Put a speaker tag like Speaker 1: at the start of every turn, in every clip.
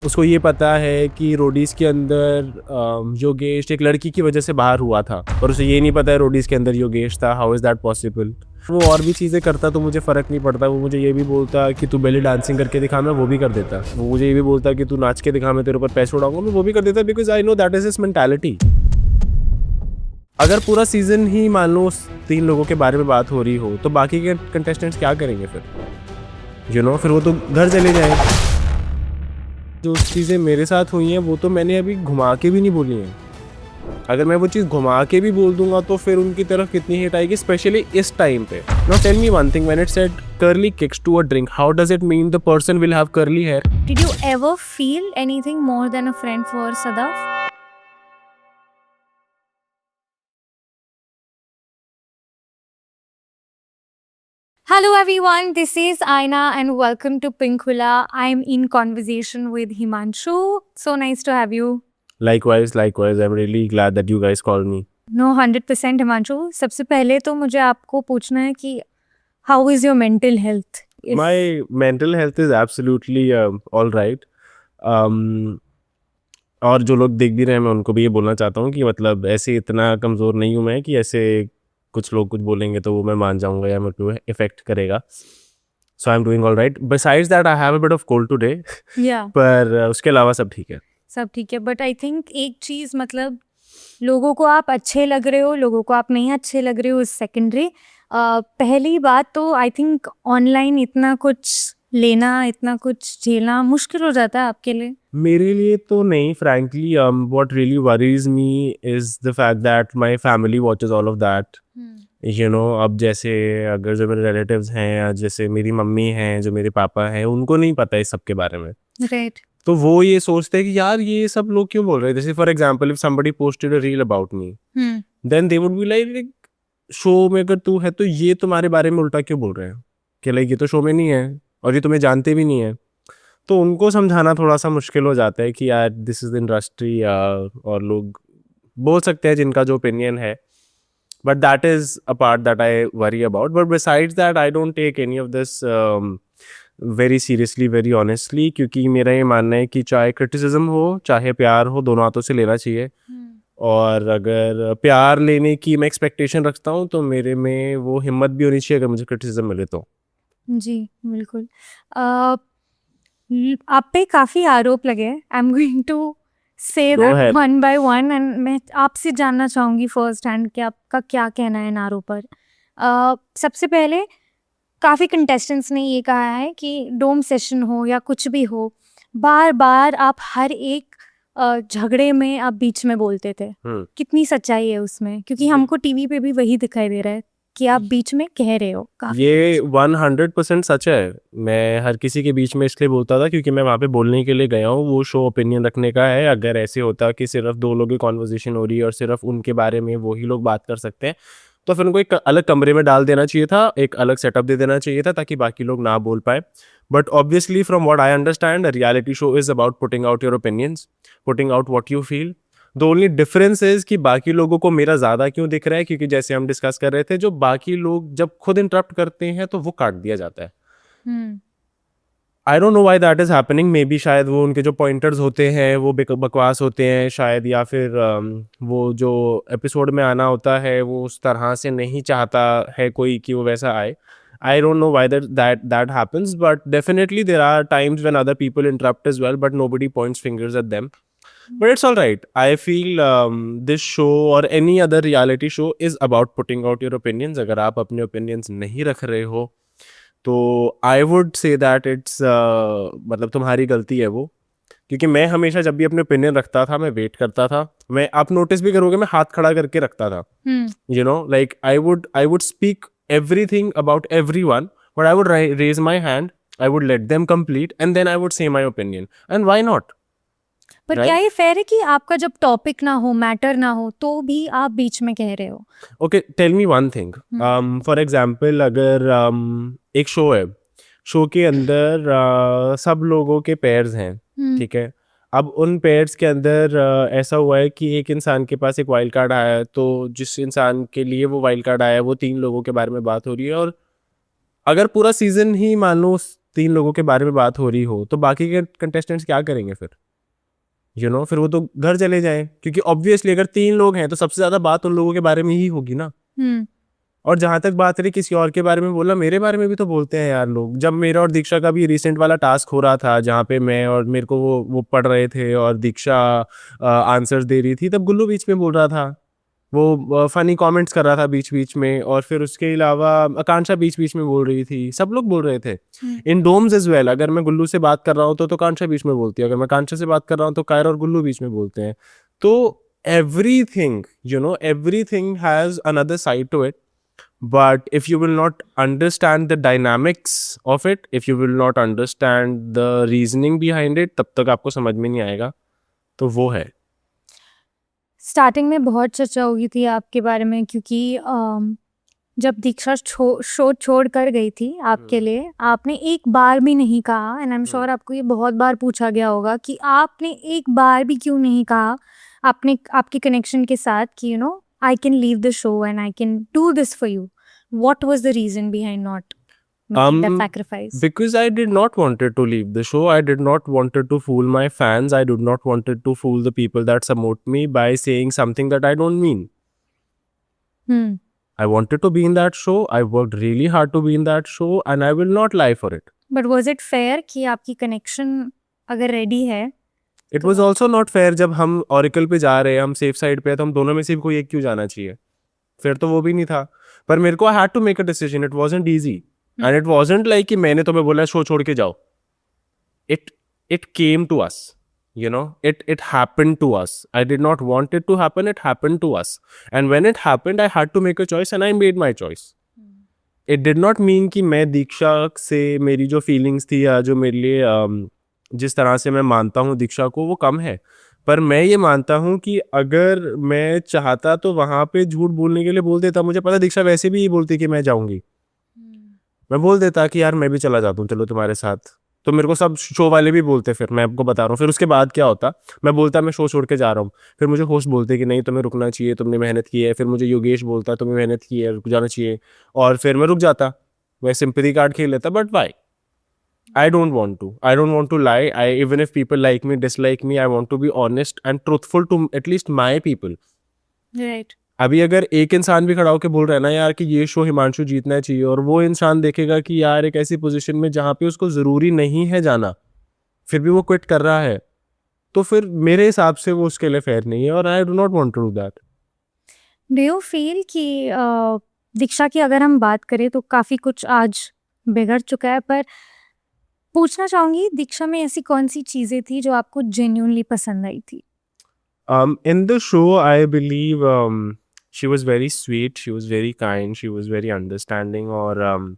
Speaker 1: उसको ये पता है कि रोडीज़ के अंदर योगेश एक लड़की की वजह से बाहर हुआ था, और उसे ये नहीं पता है रोडीज़ के अंदर योगेश था। How is that possible? वो और भी चीज़ें करता तो मुझे फ़र्क नहीं पड़ता। वो मुझे ये भी बोलता कि तू बेली डांसिंग करके दिखा, मैं वो भी कर देता। वो मुझे ये भी बोलता कि तू नाच के दिखा, मैं तेरे ऊपर पैसे उड़ाऊंगा, मैं वो भी कर देता, because I know that is his mentality. अगर पूरा सीज़न ही मान लो उस 3 लोगों के बारे में बात हो रही हो, तो बाकी के कंटेस्टेंट्स क्या करेंगे फिर? फिर वो तो घर चले जाएँ। जो चीज़ें मेरे साथ हुई हैं वो तो मैंने अभी घुमा के भी नहीं बोली हैं। अगर मैं वो चीज़ घुमा के भी बोल दूंगा तो फिर उनकी तरफ कितनी हिट आएगी, स्पेशली इस टाइम पे। Now tell me one thing, when it said curly kicks to a drink, how does it mean the person will have curly hair?
Speaker 2: Did you ever feel anything more than a friend for Sadaf? Hello everyone, this is Aina and welcome to Pinkula. I'm in conversation with Himanshu. So nice to have you.
Speaker 1: Likewise, I'm really glad that you guys called me.
Speaker 2: No, 100% Himanshu. सबसे पहले तो मुझे आपको पूछना है कि how is your mental health?
Speaker 1: My mental health is absolutely all right. और जो लोग देख भी रहे हैं, मैं उनको भी ये बोलना चाहता हूँ कि मतलब ऐसे इतना कमज़ोर नहीं हूँ मैं कि ऐसे कुछ लोग कुछ बोलेंगे तो वो मैं मान जाऊँगा या मेरे को इफेक्ट करेगा। So I am doing all right. Besides that I have a bit of cold today,
Speaker 2: Yeah.
Speaker 1: पर उसके अलावा सब ठीक है।
Speaker 2: सब ठीक है, बट आई थिंक एक चीज़ मतलब लोगों को आप अच्छे लग रहे हो, लोगों को आप नहीं अच्छे लग रहे हो, इस सेकेंडरी। पहली बात तो आई थिंक ऑनलाइन इतना कुछ लेना, इतना कुछ झेलना मुश्किल हो जाता है आपके लिए।
Speaker 1: मेरे लिए तो नहीं, frankly what really worries me is the fact that my family watches all of that. अब जैसे अगर जो मेरे रिलेटिव्स हैं या जैसे मेरी मम्मी हैं, जो मेरे पापा हैं, उनको नहीं पता इस सब के बारे में।
Speaker 2: राइट।
Speaker 1: तो वो ये सोचते हैं कि यार ये सब लोग क्यों बोल रहे हैं। जैसे for example, if somebody posted a reel about me, then they would be like, show में अगर तू है तो ये तुम्हारे बारे में उल्टा क्यों बोल रहे हैं, कि लाइक ये तो शो में नहीं है और ये तुम्हें जानते भी नहीं है। तो उनको समझाना थोड़ा सा मुश्किल हो जाता है कि यार दिस इज इंडस्ट्री, और लोग बोल सकते हैं जिनका जो ओपिनियन है, but that is a part that I worry about. But besides that I don't take any of this very seriously, very honestly, क्योंकि मेरा ये मानना है कि चाहे क्रिटिसिज्म हो चाहे प्यार हो, दोनों हाथों से लेना चाहिए। और अगर प्यार लेने की मैं एक्सपेक्टेशन रखता हूँ तो मेरे में वो हिम्मत भी होनी चाहिए अगर मुझे क्रिटिसिज्म मिले तो।
Speaker 2: जी बिल्कुल। आप पे काफ़ी आरोप लगे हैं। आई एम गोइंग टू से
Speaker 1: Go ahead.
Speaker 2: One by one and मैं आपसे जानना चाहूँगी फर्स्ट हैंड कि आपका क्या कहना है इन आरोप पर। सबसे पहले काफ़ी कंटेस्टेंट्स ने ये कहा है कि डोम सेशन हो या कुछ भी हो, बार बार आप हर एक झगड़े में आप बीच में बोलते थे। कितनी सच्चाई है उसमें? क्योंकि हमको टीवी पे भी वही दिखाई दे रहा है कि आप बीच में कह रहे हो।
Speaker 1: ये 100% सच है। मैं हर किसी के बीच में इसलिए बोलता था क्योंकि मैं वहाँ पे बोलने के लिए गया हूँ। वो शो ओपिनियन रखने का है। अगर ऐसे होता कि सिर्फ 2 लोगों की कॉन्वर्जेशन हो रही है और सिर्फ उनके बारे में वही लोग बात कर सकते हैं, तो फिर उनको एक अलग कमरे में डाल देना चाहिए था, एक अलग सेटअप दे देना चाहिए था ताकि बाकी लोग ना बोल पाए। But obviously from what I understand, a reality show is about putting out your opinions, putting out what you feel. The only difference is कि बाकी लोगों को मेरा ज़्यादा क्यों दिख रहा है, क्योंकि जैसे हम डिस्कस कर रहे थे, जो बाकी लोग जब खुद इंटरप्ट करते हैं तो वो काट दिया जाता है। I don't know why that is happening. May be शायद वो उनके जो पॉइंटर्स होते हैं वो बकवास होते हैं शायद, या फिर वो जो एपिसोड में आना होता है वो उस तरह से नहीं चाहता है कोई कि वो वैसा आए। I don't know why that happens, but definitely there are times when other people interrupt as well, but nobody points fingers at them. But it's all right. I feel this show or any other reality show is about putting out your opinions. अगर आप अपने opinions नहीं रख रहे हो तो I would say that it's मतलब तुम्हारी गलती है वो। क्योंकि मैं हमेशा जब भी अपने ओपिनियन रखता था, मैं वेट करता था। मैं, आप नोटिस भी करोगे, मैं हाथ खड़ा करके रखता था। Like I would speak everything about everyone, but I would raise my hand, I would let them complete, and then I would say my opinion. And why not?
Speaker 2: पर
Speaker 1: Right?
Speaker 2: क्या ये फेयर है कि आपका जब टॉपिक ना हो, matter ना हो, तो भी आप बीच में कह रहे हो?
Speaker 1: Okay, tell me one thing. For example, अगर एक शो है, शो के अंदर सब लोगों के पेयर्स हैं, ठीक है। अब उन पेयर्स के अंदर ऐसा हुआ है कि एक इंसान के पास एक वाइल्ड कार्ड आया है, तो जिस इंसान के लिए वो वाइल्ड कार्ड आया है वो 3 लोगों के बारे में बात हो रही है। और अगर पूरा सीजन ही मान लो 3 लोगों के बारे में बात हो रही हो तो बाकी के कंटेस्टेंट्स क्या करेंगे फिर? फिर वो तो घर चले जाएं, क्योंकि ऑब्वियसली अगर 3 लोग हैं तो सबसे ज़्यादा बात उन लोगों के बारे में ही होगी ना।
Speaker 2: हम्म
Speaker 1: और जहाँ तक बात रही किसी और के बारे में बोला, मेरे बारे में भी तो बोलते हैं यार लोग। जब मेरा और दीक्षा का भी रिसेंट वाला टास्क हो रहा था जहाँ पे मैं और मेरे को वो पढ़ रहे थे और दीक्षा आंसर्स दे रही थी, तब गुल्लू बीच में बोल रहा था, वो फनी कमेंट्स कर रहा था बीच बीच में, और फिर उसके अलावा आकांक्षा बीच बीच में बोल रही थी, सब लोग बोल रहे थे इन डोम्स एज वेल। अगर मैं गुल्लू से बात कर रहा हूँ तो आकांक्षा बीच में बोलती है, अगर मैं आकांक्षा से बात कर रहा हूँ तो कायर और गुल्लू बीच में बोलते हैं। तो everything has another side to it, but if you will not understand the dynamics of it, if you will not understand the reasoning behind it, तब तक आपको समझ में नहीं आएगा। तो वो है।
Speaker 2: स्टार्टिंग में बहुत चर्चा हुई थी आपके बारे में, क्योंकि जब दीक्षा शो छोड़ कर गई थी आपके लिए, आपने एक बार भी नहीं कहा, एंड आई एम श्योर आपको ये बहुत बार पूछा गया होगा कि आपने एक बार भी क्यों नहीं कहा आपने आपके कनेक्शन के साथ कि I can leave the show and I can do this for you. What was the reason behind not making that sacrifice?
Speaker 1: Because I did not wanted to leave the show. I did not wanted to fool my fans. I did not wanted to fool the people that support me by saying something that I don't mean. I wanted to be in that show. I worked really hard to be in that show, and I will not lie for it.
Speaker 2: But was it fair कि आपकी connection अगर ready है?
Speaker 1: It was also not fair जब हम auricle पे जा रहे हैं, हम सेफ साइड पे है, तो हम दोनों में से कोई एक क्यों जाना चाहिए? फिर तो वो भी नहीं था। पर मेरे को I had to make a decision. It wasn't easy. And it wasn't like कि मैंने तुम्हें बोला शो छोड़ के जाओ. It came to us. It happened to us. I did not want it to happen. It happened to us. And when it happened, I had to make a choice, and I made my choice. It did not mean कि मैं दीक्षा से मेरी जो feelings थी या जो मेरे लिए जिस तरह से मैं मानता हूँ दीक्षा को, वो कम है। पर मैं ये मानता हूँ कि अगर मैं चाहता तो वहाँ पे झूठ बोलने के लिए बोल देता। मुझे पता दीक्षा वैसे भी ये बोलती कि मैं जाऊँगी, मैं बोल देता कि यार मैं भी चला जाता हूँ, चलो तुम्हारे साथ। तो मेरे को सब शो वाले भी बोलते, फिर मैं आपको बता रहा हूँ। फिर उसके बाद क्या होता, मैं बोलता मैं शो छोड़ के जा रहा हूँ, फिर मुझे होस्ट बोलते कि नहीं तुम्हें रुकना चाहिए, तुमने मेहनत की है। फिर मुझे योगेश बोलता तुम्हें मेहनत की है, रुक जाना चाहिए, और फिर मैं रुक जाता, मैं सिंपैथी कार्ड खेल लेता। But why? I don't want to lie. Even if people like me, dislike me, I want to be honest and truthful to at least my people.
Speaker 2: Right.
Speaker 1: अभी अगर एक इंसान भी खड़ा होकर बोल रहा है ना यार कि ये शो हिमांशु जीतना चाहिए, और वो इंसान देखेगा कि यार एक ऐसी पोजीशन में जहाँ पे उसको ज़रूरी नहीं है जाना, फिर भी वो क्विट कर रहा है, तो फिर मेरे हिसाब से वो उसके लिए फेयर नहीं है, और I do not want to do that.
Speaker 2: Do you feel कि दीक्षा की अगर हम बात करें तो काफ़ी कुछ आज बिगड़ चुका है, पर पूछना चाहूँगी दीक्षा में ऐसी कौन सी चीज़ें थी जो आपको जेन्युइनली पसंद आई थी?
Speaker 1: In the show, I believe she was very sweet, she was very kind, she was very understanding, और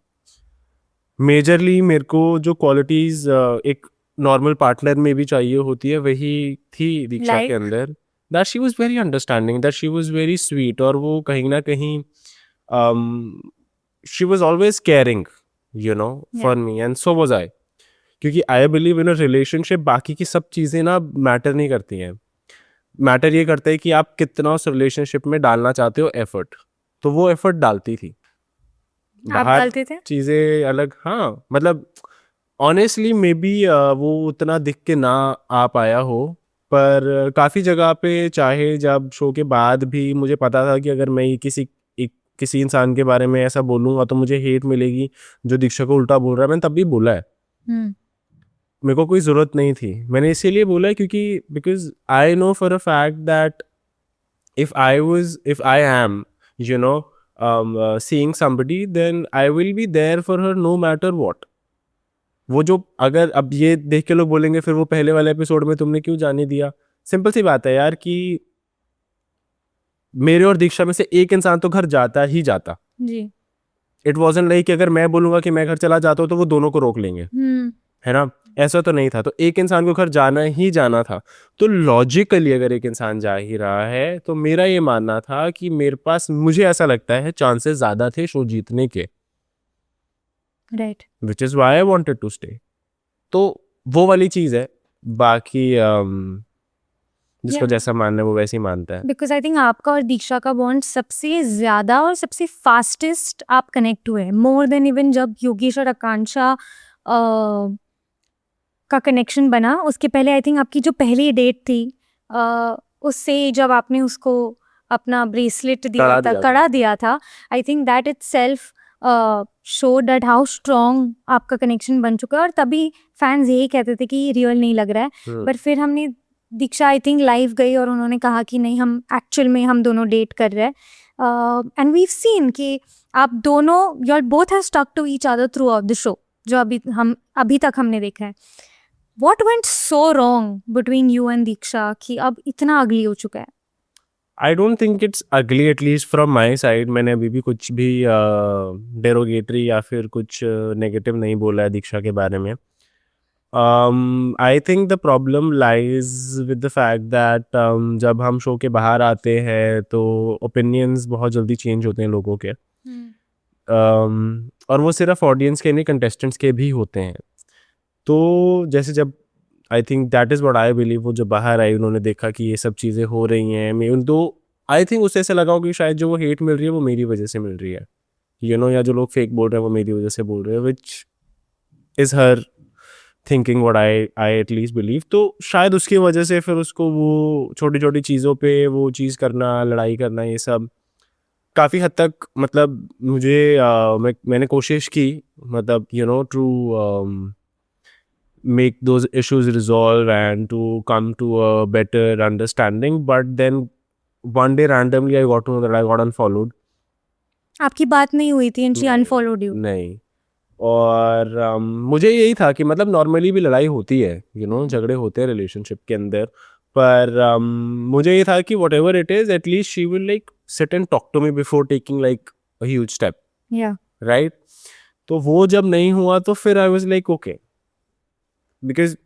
Speaker 1: मेजरली मेरे को जो क्वालिटीज़ एक नॉर्मल पार्टनर में भी चाहिए होती है, वही थी दीक्षा के
Speaker 2: Like?
Speaker 1: अंदर। That she was very understanding, that she was very sweet, और वो कहीं ना कहीं she was always caring for me, and so was I. क्योंकि I believe in a relationship बाकी की सब चीज़ें ना मैटर नहीं करती हैं। मैटर ये करता है कि आप कितना उस रिलेशनशिप में डालना चाहते हो एफर्ट। तो वो एफर्ट डालती थी।
Speaker 2: आप
Speaker 1: बाहर
Speaker 2: डालते थे?
Speaker 1: चीज़ें अलग, हाँ, मतलब ऑनेस्टली मे बी वो उतना दिख के ना आ पाया हो, पर काफ़ी जगह पे, चाहे जब शो के बाद भी मुझे पता था कि अगर मैं किसी इंसान के बारे में ऐसा बोलूँगा तो मुझे हेट मिलेगी जो दीक्षा को उल्टा बोल रहा है। मैंने तब भी बोला है, मेरे को कोई ज़रूरत नहीं थी। मैंने इसीलिए बोला है क्योंकि because I know for a fact that if I am seeing somebody, then I will be there for her no matter what. वो जो अगर अब ये देख के लोग बोलेंगे फिर वो पहले वाले एपिसोड में तुमने क्यों जाने दिया, सिंपल सी बात है यार कि मेरे और दीक्षा में से एक इंसान तो घर जाता ही जाता।
Speaker 2: जी।
Speaker 1: इट वॉजंट लाइक कि अगर मैं बोलूँगा कि मैं घर चला जाता हूँ तो वो दोनों को रोक लेंगे, है ना? ऐसा तो नहीं था। तो एक इंसान को घर जाना ही जाना था। तो लॉजिकली अगर एक इंसान जा ही रहा है तो मेरा ये मानना था कि मेरे पास, मुझे ऐसा लगता है, चांसेस ज़्यादा थे शो जीतने के,
Speaker 2: right.
Speaker 1: Which is why I wanted to stay. तो वो वाली चीज़ है। बाकी जिसको
Speaker 2: Yeah.
Speaker 1: जैसा मानना है वो वैसे ही मानता है।
Speaker 2: बिकॉज आई थिंक आपका और दीक्षा का बॉन्ड सबसे ज़्यादा और सबसे फास्टेस्ट आप कनेक्ट हुए, मोर देन इवन जब योगेश और आकांक्षा का कनेक्शन बना। उसके पहले आई थिंक आपकी जो पहली डेट थी उससे जब आपने उसको अपना ब्रेसलेट दिया था, कड़ा दिया था, आई think that itself show that how strong आपका कनेक्शन बन चुका है। और तभी फैंस यही कहते थे कि ये रियल नहीं लग रहा है। पर फिर हमने दीक्षा आई थिंक लाइव गई और उन्होंने कहा कि नहीं, हम एक्चुअल में हम दोनों डेट कर रहे हैं। एंड वी सीन कि आप दोनों, you are both have stuck to each other throughout the show, जो अभी तक हमने देखा है। What went so wrong between you and Diksha कि अब इतना अगली हो चुका है?
Speaker 1: आई डोंट थिंक इट्स अगली, एटलीस्ट फ्रॉम माई साइड। मैंने अभी भी कुछ भी डेरोगेटरी या फिर कुछ नेगेटिव नहीं बोला है दीक्षा के बारे में। आई think the problem lies with the fact that जब हम शो के बाहर आते हैं तो ओपिनियंस बहुत जल्दी चेंज होते हैं लोगों के। और वो सिर्फ ऑडियंस के नहीं, कंटेस्टेंट्स के भी होते हैं। तो जैसे जब आई think that is what I believe, वो जब बाहर आई उन्होंने देखा कि ये सब चीज़ें हो रही हैं, मैं उन तो आई थिंक उससे ऐसा लगा कि शायद जो वो हेट मिल रही है वो मेरी वजह से मिल रही है, या जो लोग फेक बोल रहे हैं वो मेरी वजह से बोल रहे हैं, which is her thinking what I at least believe. तो शायद उसकी वजह से फिर उसको वो छोटी छोटी चीज़ों पे वो चीज़ करना, लड़ाई करना, ये सब काफ़ी हद तक, मतलब मुझे मैंने कोशिश की, मतलब to make those issues resolve and to come to a better understanding, but then one day randomly I got to know that I got unfollowed.
Speaker 2: आपकी बात नहीं हुई थी and she unfollowed you?
Speaker 1: नहीं। और मुझे यही था कि मतलब नॉर्मली भी लड़ाई होती है, झगड़े होते हैं रिलेशनशिप के अंदर, पर मुझे ये था कि whatever it is, at least she will like sit and talk to me before taking like a huge step, right? तो वो जब नहीं हुआ तो फिर I was like okay, because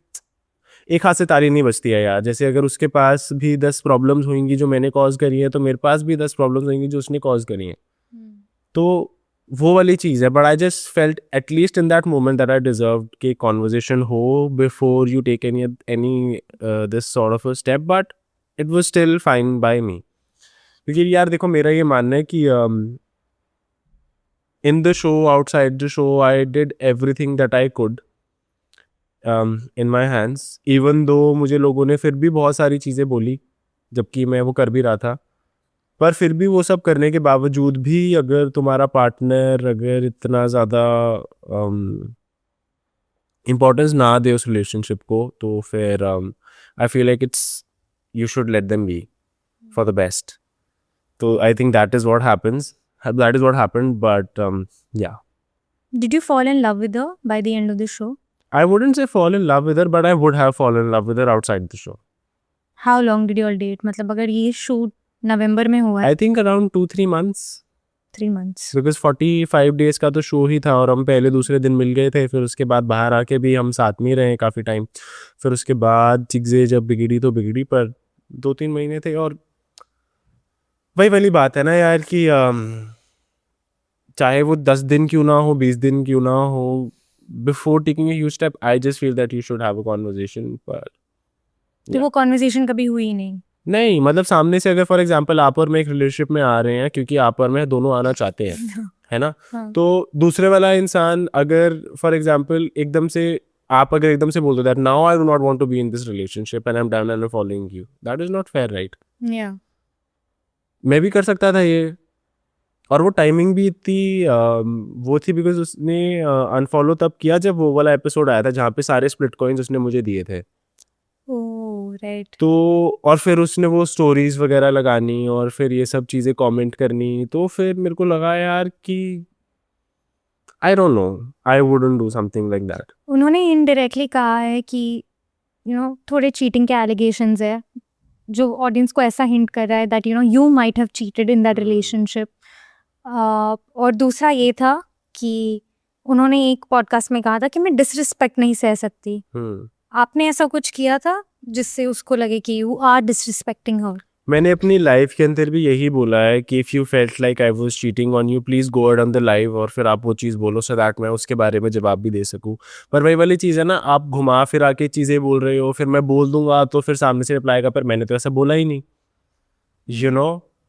Speaker 1: एक हाथ से ताली नहीं बजती है यार। जैसे अगर उसके पास भी 10 प्रॉब्लम्स होंगी जो मैंने कॉज करी है, तो मेरे पास भी 10 प्रॉब्लम्स होंगी जो उसने कॉज करी हैं। तो वो वाली चीज़ है। But I just felt at least in that moment that I deserved कि कॉन्वर्जेशन हो before you take any this sort of a step, but it was still fine by me. क्योंकि यार देखो, मेरा ये मानना है कि in the show, outside the show, I did everything that I could in my hands, even though मुझे लोगों ने फिर भी बहुत सारी चीज़ें बोली जबकि मैं वो कर भी रहा था। पर फिर भी वो सब करने के बावजूद भी अगर तुम्हारा पार्टनर अगर इतना ज़्यादा इम्पोर्टेंस ना दे उस रिलेशनशिप को, तो फिर I feel like it's you should let them be for the best. तो I think that is what happened, but yeah.
Speaker 2: Did you fall in love with her by the end of the show?
Speaker 1: I wouldn't say fall in love with her, but I would have fallen in love with her outside the show.
Speaker 2: How long did you all date? मतलब अगर ये shoot नवंबर में हुआ है,
Speaker 1: I think around 2-3 months.
Speaker 2: 3 months.
Speaker 1: Because 45 days का तो show ही था और हम पहले दूसरे दिन मिल गए थे। फिर उसके बाद बाहर आके भी हम साथ में ही रहे काफ़ी टाइम। फिर उसके बाद चीज़ें जब बिगड़ी तो बिगड़ी, पर 2-3 महीने थे। और वही वाली बात है ना यार कि चाहे वो 10 दिन क्यों ना हो, 20 दिन क्यों ना हो, before taking a huge step, I just feel that you should have a conversation. But
Speaker 2: तो वो कॉन्वर्जेशन कभी हुई
Speaker 1: नहीं, मतलब सामने से अगर फॉर एग्जांपल आप और मैं एक रिलेशनशिप में आ रहे हैं, क्योंकि आप और मैं दोनों आना चाहते हैं, है ना?
Speaker 2: हाँ.
Speaker 1: तो दूसरे वाला इंसान अगर फॉर एग्जांपल एकदम से बोल दो that now I do not want to be in this relationship and I am done and following you, that is not fair, right? मैं भी कर सकता था ये, और वो टाइमिंग भी इतनी वो थी बिकॉज उसने अनफॉलो तब किया जब वो वाला एपिसोड आया था जहाँ पे सारे स्प्लिट कॉइन्स उसने मुझे दिए थे।
Speaker 2: राइट।
Speaker 1: तो और फिर उसने वो स्टोरीज वगैरह लगानी और फिर ये सब चीज़ें कमेंट करनी, तो फिर मेरे को लगा यार कि I don't know, I wouldn't do something like that.
Speaker 2: उन्होंने इनडायरेक्टली कहा है कि थोड़े चीटिंग के एलिगेशंस है, जो ऑडियंस को ऐसा हिंट कर रहा है that you might have cheated in that relationship. और दूसरा ये था कि उन्होंने एक पॉडकास्ट में कहा था कि मैं डिसरिस्पेक्ट नहीं सह सकती। आपने ऐसा कुछ किया था जिससे उसको लगे कि यू आर डिसरिस्पेक्टिंग हर?
Speaker 1: मैंने अपनी लाइफ के अंदर भी यही बोला है कि if you felt like I was cheating on you, please go out on the live और फिर आप वो चीज़ बोलो सो दैट मैं उसके बारे में जवाब भी दे सकूं। पर वही वाली चीज़ है ना, आप घुमा फिरा के चीज़ें बोल रहे हो, फिर मैं बोल दूंगा तो फिर सामने से रिप्लाई का, पर मैंने तो ऐसा बोला ही नहीं,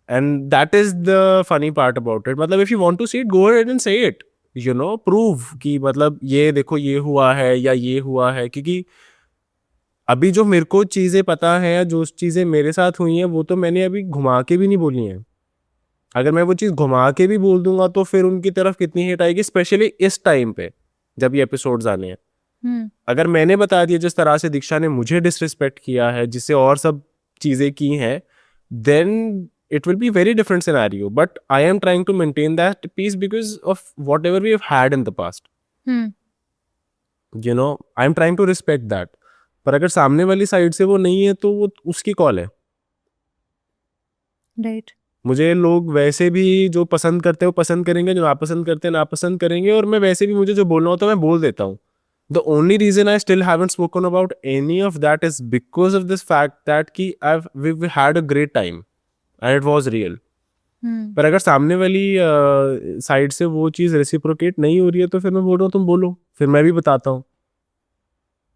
Speaker 1: and that is the funny part about it. मतलब इफ़ यू वांट टू से इट, गो अहेड एंड से इट। प्रूव कि मतलब ये देखो ये हुआ है या ये हुआ है, क्योंकि अभी जो मेरे को चीज़ें पता है या जो चीज़ें मेरे साथ हुई हैं वो तो मैंने अभी घुमा के भी नहीं बोली हैं। अगर मैं वो चीज़ घुमा के भी बोल दूंगा तो फिर उनकी तरफ कितनी हिट आएगी, स्पेशली इस टाइम पे जब ये एपिसोड्स आने हैं।
Speaker 2: हम्म
Speaker 1: अगर मैंने बता दिया जिस तरह से दीक्षा ने मुझे डिसरिस्पेक्ट किया है, जिससे और सब चीज़ें की हैं, then it will be very different scenario, but I am trying to maintain that peace because of whatever we have had in the past.
Speaker 2: Hmm
Speaker 1: I am trying to respect that. पर अगर सामने वाली side से वो नहीं है तो वो उसकी कॉल है।
Speaker 2: राइट
Speaker 1: मुझे लोग वैसे भी जो पसंद करते हैं वो पसंद करेंगे, जो नापसंद करते हैं नापसंद करेंगे, और मैं वैसे भी मुझे जो बोलना होता है मैं बोल देता हूँ। The only reason I still haven't spoken about any of that is because of this fact that कि we've had a great time and it was real. पर अगर सामने वाली साइड से वो चीज़ रेसिप्रोकेट नहीं हो रही है तो फिर मैं बोल रहा हूँ तुम बोलो, फिर मैं भी बताता हूँ।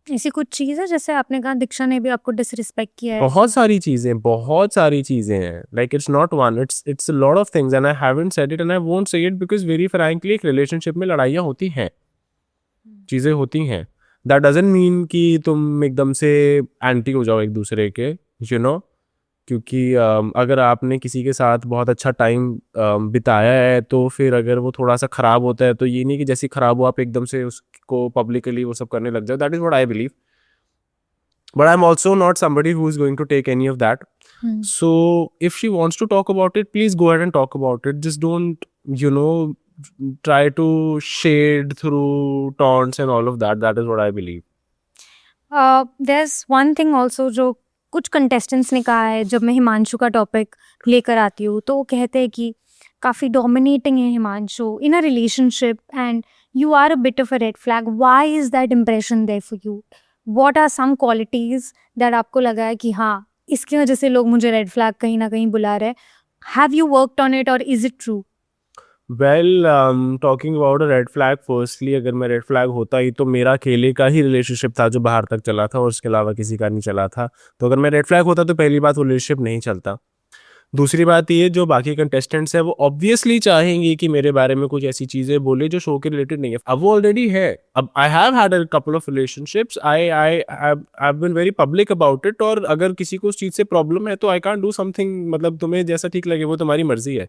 Speaker 2: ऐसी कुछ चीज़ है जैसे आपने कहा दीक्षा ने भी आपको डिसरिस्पेक्ट किया है?
Speaker 1: बहुत सारी चीज़ें हैं, like it's not one, it's a lot of things and I haven't said it and I won't say it because very frankly एक रिलेशनशिप में लड़ाइयाँ होती हैं, चीज़ें होती हैं। दैट डजंट मीन कि तुम एकदम से एंटी हो जाओ एक दूसरे के, क्योंकि अगर आपने किसी के साथ बहुत अच्छा टाइम बिताया है तो फिर अगर वो थोड़ा सा ख़राब होता है तो ये नहीं कि जैसे ख़राब हो आप एकदम से उसको पब्लिकली वो सब करने लग जाओ। That is what I believe, but I am also not somebody who is going to take any of that. So if she wants to talk about it, please go ahead and talk about it. Just don't, try to shade through taunts and all of that. That is what I believe.
Speaker 2: There's one thing also जो कुछ contestants ने कहा है, जब मैं हिमांशु का topic लेकर आती हूँ तो वो कहते हैं कि काफ़ी डोमिनेटिंग है Himanshu in a relationship and you are a bit of a red flag. Why is that impression there for you? What are some qualities that आपको लगा है कि हाँ इसकी वजह से लोग मुझे रेड फ्लैग कहीं ना कहीं बुला रहे हैं? Have you worked on it और is it true?
Speaker 1: Well, talking about a red flag, firstly, अगर मैं रेड फ्लैग होता ही तो मेरा अकेले का ही रिलेशनशिप था जो बाहर तक चला था और उसके अलावा किसी का नहीं चला था। तो अगर मैं रेड फ्लैग होता तो पहली बात वो रिलेशनशिप नहीं चलता। दूसरी बात ये, जो बाकी कंटेस्टेंट्स हैं वो ऑब्वियसली चाहेंगे कि मेरे बारे में कुछ ऐसी चीज़ें बोले जो शो के रिलेटेड नहीं है। अब वो ऑलरेडी है। अब I have had a couple of relationships, I have been very public about it, और अगर किसी को उस चीज़ से प्रॉब्लम है तो आई कांट डू समथिंग, मतलब तुम्हें जैसा ठीक लगे वो तुम्हारी मर्जी है।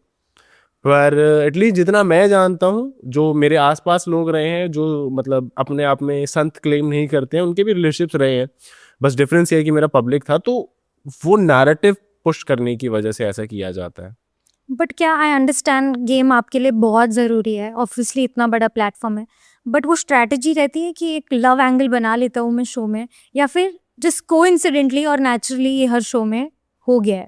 Speaker 1: पर एटलीस्ट जितना मैं जानता हूँ, जो मेरे आसपास लोग रहे हैं जो मतलब अपने आप में संत क्लेम नहीं करते हैं, उनके भी रिलेशनशिप्स रहे हैं। बस डिफरेंस ये है कि मेरा पब्लिक था, तो वो नैरेटिव पुश करने की वजह से ऐसा किया जाता है।
Speaker 2: बट क्या आई अंडरस्टैंड गेम आपके लिए बहुत ज़रूरी है, ऑब्वियसली इतना बड़ा प्लेटफॉर्म है, बट वो स्ट्रैटेजी रहती है कि एक लव एंगल बना लेता हूँ मैं शो में, या फिर जस्ट कोइंसिडेंटली और नेचुरली ये हर शो में हो गया है?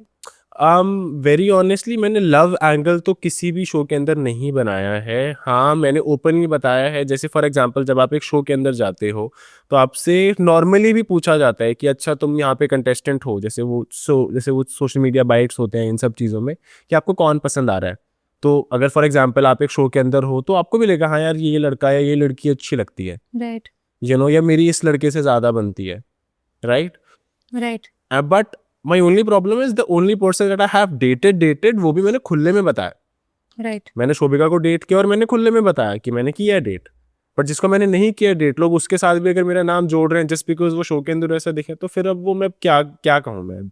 Speaker 1: वेरी ऑनेस्टली मैंने लव एंगल तो किसी भी शो के अंदर नहीं बनाया है। हाँ, मैंने ओपनली बताया है, जैसे फॉर एग्जांपल जब आप एक शो के अंदर जाते हो तो आपसे नॉर्मली भी पूछा जाता है कि अच्छा तुम यहाँ पे कंटेस्टेंट हो, जैसे वो सोशल मीडिया बाइट्स होते हैं इन सब चीज़ों में, कि आपको कौन पसंद आ रहा है। तो अगर फॉर एग्जांपल आप एक शो के अंदर हो तो आपको भी लगेगा हाँ यार ये लड़का या ये लड़की अच्छी लगती है,
Speaker 2: राइट
Speaker 1: या मेरी इस लड़के से ज़्यादा बनती है, right.
Speaker 2: Right
Speaker 1: but my only problem is the only person that I have dated, वो भी मैंने खुले में बताया।
Speaker 2: राइट
Speaker 1: मैंने शोभिका को डेट किया और मैंने खुले में बताया कि मैंने किया डेट। पर जिसको मैंने नहीं किया डेट, लोग उसके साथ भी अगर मेरा नाम जोड़ रहे हैं जस्ट बिकॉज वो शो के अंदर ऐसा दिखे, तो फिर अब वो मैं क्या क्या कहूँ मैं।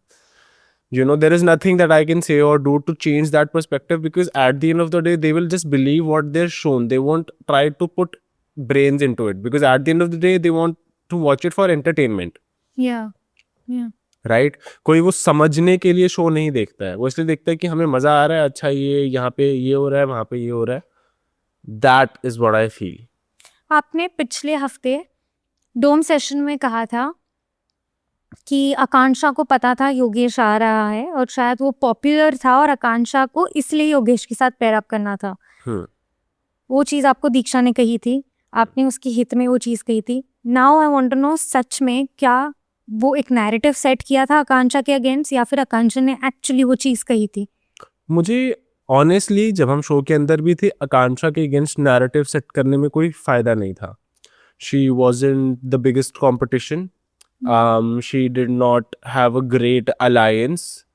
Speaker 1: There is nothing that I can say or do to change that perspective, because at the end of the day they will just believe what they are shown, they won't try to put brains into it, because at the end of the day they want to watch it for entertainment,
Speaker 2: yeah
Speaker 1: right. कोई वो समझने के लिए show नहीं देखता है, वो इसलिए देखता है कि हमें मजा आ रहा है, अच्छा ये यहाँ पे ये हो रहा है, वहां पे ये हो रहा है। That is what I feel.
Speaker 2: आपने पिछले हफ्ते डोम सेशन में कहा था कि आकांक्षा को पता था योगेश आ रहा है और शायद वो पॉपुलर था और आकांक्षा को इसलिए योगेश के साथ पेयर अप करना था। वो चीज़ आपको दीक्षा ने कही थी, आपने उसके हित में वो चीज़ कही थी। Now I want to know, सच में क्या वो एक नैरेटिव सेट किया था आकांक्षा के अगेंस्ट, या फिर आकांक्षा ने एक्चुअली वो चीज़ कही थी?
Speaker 1: मुझे ऑनेस्टली जब हम शो के अंदर भी थे, आकांक्षा के अगेंस्ट नैरेटिव सेट करने में कोई फायदा नहीं था। She wasn't the biggest competition, she did not have a great alliance.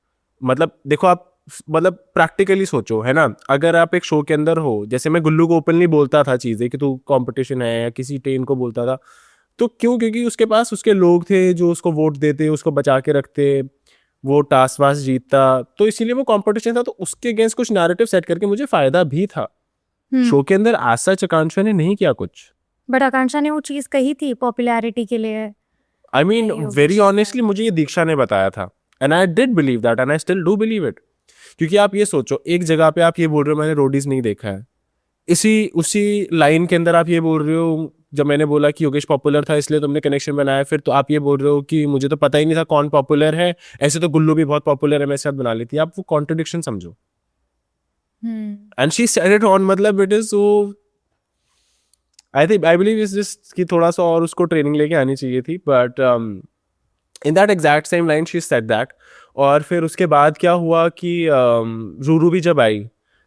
Speaker 1: मतलब देखो, आप मतलब प्रैक्टिकली सोचो, है ना, अगर आप एक शो के अंदर हो, जैसे मैं गुल्लू को ओपनली बोलता था चीज़ें कि तू कंपटीशन है, या किसी टेन को बोलता था, तो क्यों? क्योंकि उसके पास उसके लोग थे जो उसको वोट देते, उसको बचा के रखते, वो टास्क वास्क जीतता, तो इसीलिए वो कंपटीशन था, तो उसके अगेंस्ट कुछ नैरेटिव सेट करके मुझे फायदा भी था। शो के अंदर आज सच आकांक्षा ने नहीं किया कुछ।
Speaker 2: बट आकांक्षा ने वो चीज़ कही थी पॉपुलैरिटी के लिए।
Speaker 1: आई मीन
Speaker 2: नहीं, वो
Speaker 1: वेरी
Speaker 2: कुछ
Speaker 1: ऑनेस्टली मुझे ये दीक्षा ने बताया था, and I did believe that, and I still do believe it. क्योंकि आप ये सोचो, एक जगह पे आप ये बोल रहे हो मैंने रोडीज नहीं देखा है, इसी उसी लाइन के अंदर आप ये बोल रहे हो, जब मैंने बोला कि योगेश पॉपुलर था इसलिए तुमने कनेक्शन बनाया, फिर तो आप ये बोल रहे हो कि मुझे तो पता ही नहीं था कौन पॉपुलर है, ऐसे तो गुल्लू भी बहुत पॉपुलर है, मैं साथ बना लेती। आप वो कॉन्ट्रडिक्शन समझो। And she said it on, मतलब it is so, I believe is just कि थोड़ा सा और उसको ट्रेनिंग लेके आनी चाहिए थी, but in that exact same line she said that. और फिर उसके बाद क्या हुआ कि रूरू भी जब आई,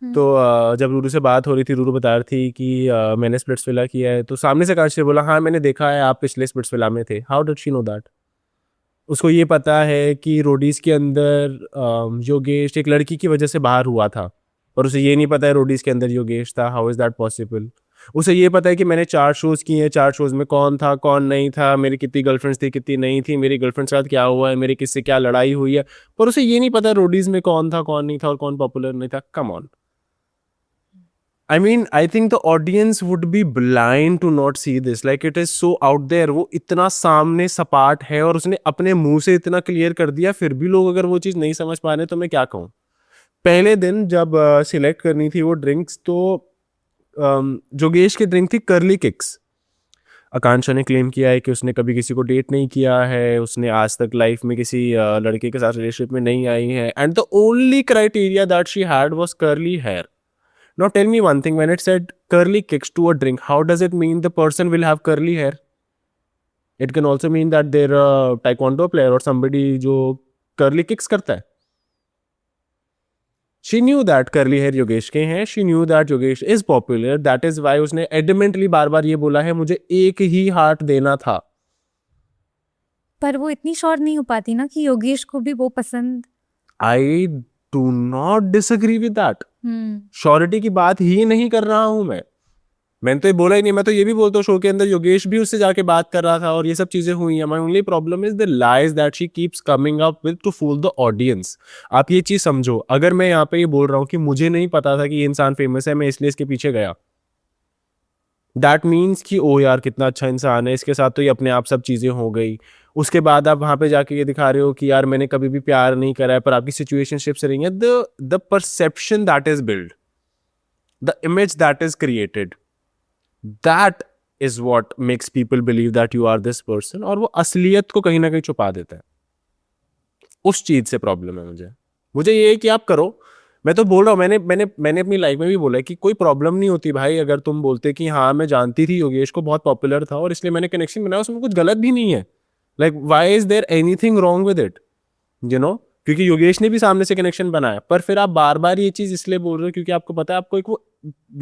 Speaker 1: तो जब रूरू से बात हो रही थी, रूरू बता रही थी कि मैंने स्प्लिट्सविला किया है, तो सामने से काश ने बोला हाँ मैंने देखा है, आप पिछले स्प्लिट्सविला में थे। How did she know that? उसको ये पता है कि रोडीज के अंदर योगेश एक लड़की की वजह से बाहर हुआ था, और उसे ये नहीं पता है रोडीज के अंदर योगेश था। How is that possible? उसे ये पता है कि मैंने 4 शोज किए हैं, 4 शोज में कौन था कौन नहीं था, मेरी कितनी गर्लफ्रेंड्स थी कितनी नहीं थी, मेरी गर्लफ्रेंड के साथ क्या हुआ है, मेरी किससे क्या लड़ाई हुई है, पर उसे ये नहीं पता रोडीज में कौन था कौन नहीं था और कौन पॉपुलर नहीं था। Come on. I mean, I think the audience would be blind to not see this. Like it is so out there. वो इतना सामने सपाट है और उसने अपने मुंह से इतना क्लियर कर दिया, फिर भी लोग अगर वो चीज़ नहीं समझ पा रहे तो मैं क्या कहूँ। पहले दिन जब सिलेक्ट करनी थी वो ड्रिंक्स, तो जोगेश की ड्रिंक थी कर्ली किक्स। आकांक्षा ने क्लेम किया है कि उसने कभी किसी को डेट नहीं किया है, उसने आज तक लाइफ में किसी लड़के के साथ रिलेशनशिप में नहीं आई है, and the only criteria that she had was curly hair. Now tell me one thing, when it said curly kicks to a drink, how does it mean the person will have curly hair? It can also mean that they're a taekwondo player or somebody जो curly kicks करता है. She knew that curly hair Yogesh के हैं. She knew that Yogesh is popular. That is why उसने adamantly बार बार ये बोला है मुझे एक ही हार्ट देना था.
Speaker 2: पर वो इतनी श्योर नहीं हो पाती ना कि योगेश को भी वो पसंद।
Speaker 1: I do not disagree with that. Surety की बात ही नहीं कर रहा हूं मैंने तो ये बोला ही नहीं। मैं तो ये भी बोलता हूँ शो के अंदर योगेश भी उससे जाके बात कर रहा था और ये सब चीजें हुई हैं। My only problem is the lies that she keeps coming up with to fool the audience. आप ये चीज समझो, अगर मैं यहाँ पे ये बोल रहा हूँ कि मुझे नहीं पता था कि ये इंसान फेमस है, मैं इसलिए इसके पीछे गया, दैट मीन्स कि ओ यार कितना अच्छा इंसान है, इसके साथ तो ये अपने आप सब चीज़ें हो गई। उसके बाद आप वहाँ पे जाके ये दिखा रहे हो कि यार मैंने कभी भी प्यार नहीं करा है, पर आपकी सिचुएशनशिप से रही है। The perception that is build, the image that is created, that is what makes people believe that you are this person, और वो असलियत को कहीं ना कहीं छुपा देता है। उस चीज से प्रॉब्लम है मुझे ये है कि आप करो। मैं तो बोल रहा हूँ, मैंने अपनी लाइफ में भी बोला है कि कोई प्रॉब्लम नहीं होती भाई अगर तुम बोलते कि हाँ मैं जानती थी योगेश को, बहुत पॉपुलर था और इसलिए मैंने कनेक्शन बनाया, उसमें कुछ गलत भी नहीं है। Like why is there anything wrong with it, you know? क्योंकि योगेश ने भी सामने से कनेक्शन बनाया, पर फिर आप बार बार ये चीज इसलिए बोल रहे हो क्योंकि आपको पता है आपको एक वो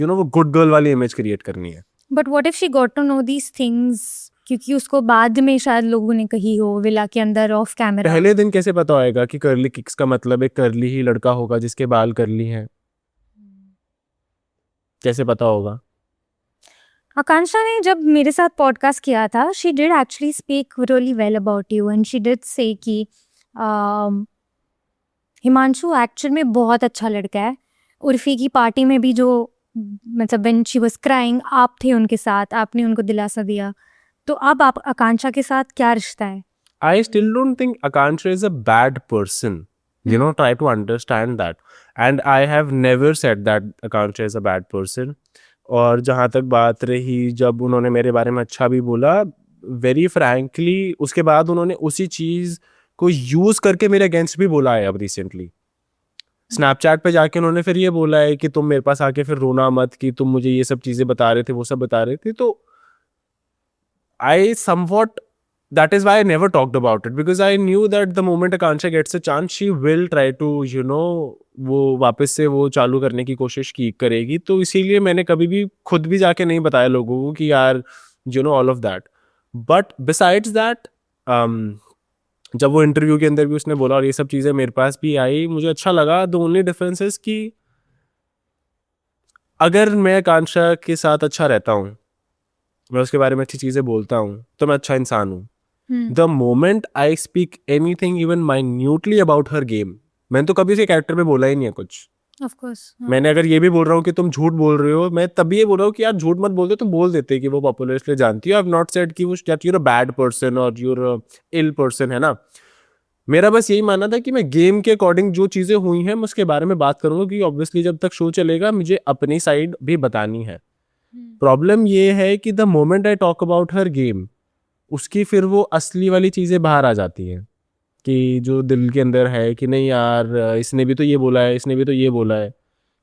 Speaker 1: वो गुड गर्ल वाली इमेज क्रिएट करनी है।
Speaker 2: But what if she got to know these things, क्योंकि उसको बाद में शायद लोगों ने कही हो विला के अंदर ऑफ कैमरा।
Speaker 1: पहले दिन कैसे पता होएगा कि कर्ली किक्स का मतलब एक कर्ली ही लड़का होगा जिसके बाल कर्ली हैं? कैसे पता होगा?
Speaker 2: आकांक्षा ने जब मेरे साथ पॉडकास्ट किया था, she did actually speak really well about you and she did से कि हिमांशु एक्चुअल में बहुत अच्छा लड़का है। उर्फी की पार्टी में भी जो मतलब व्हेन शी वाज क्राइंग, आप थे उनके साथ, आपने उनको दिलासा दिया। तो अब आप आकांक्षा के साथ क्या रिश्ता है?
Speaker 1: I still don't think Akansha is a bad person. Try to understand that. And I have never said that Akansha is a bad person. और जहाँ तक बात रही जब उन्होंने मेरे बारे में अच्छा भी बोला, वेरी फ्रैंकली उसके बाद उन्होंने उसी चीज़ को यूज़ करके मेरे अगेंस्ट भी बोला है अब रिसेंटली। स्नैपचैट पे जाके उन्होंने फिर ये बोला है कि तुम मेरे पास आके फिर रोना मत कि तुम मुझे ये सब चीज़ें बता रहे थे, वो सब बता रहे थे। तो I somewhat, that is why I never talked about it, because I knew that the moment Akansha gets a chance, she will try to, वो वापस से वो चालू करने की कोशिश की करेगी। तो इसीलिए मैंने कभी भी खुद भी जाके नहीं बताया लोगों को कि यार all of that. But besides that जब वो इंटरव्यू के अंदर भी उसने बोला और ये सब चीज़ें मेरे पास भी आई, मुझे अच्छा लगा। द ओनली डिफरेंस कि अगर मैं आकांक्षा के साथ अच्छा रहता हूँ, मैं उसके बारे में अच्छी चीज़ें बोलता हूँ, तो मैं अच्छा इंसान हूँ।
Speaker 2: Hmm.
Speaker 1: The moment I speak anything even minutely about her game, मैंने तो कभी उसके कैरेक्टर पे बोला ही नहीं है कुछ।
Speaker 2: Of course.
Speaker 1: मैंने अगर ये भी बोल रहा हूँ कि तुम झूठ बोल रहे हो, मैं तभी ये बोल रहा हूँ कि यार झूठ मत बोल दो, तुम बोल देते कि वो पॉपुलर इसलिए जानती हो। आई हैव नॉट सेड कि वो यूर अ बैड पर्सन और यूर इल पर्सन, है ना। मेरा बस यही मानना था कि मैं गेम के अकॉर्डिंग जो चीज़ें हुई हैं मैं उसके बारे में बात करूंगा, क्योंकि ऑब्वियसली जब तक शो चलेगा मुझे अपनी साइड भी बतानी है। प्रॉब्लम ये है कि the moment I talk about her game, उसकी फिर वो असली वाली चीज़ें बाहर आ जाती हैं कि जो दिल के अंदर है कि नहीं यार, इसने भी तो ये बोला है, इसने भी तो ये बोला है।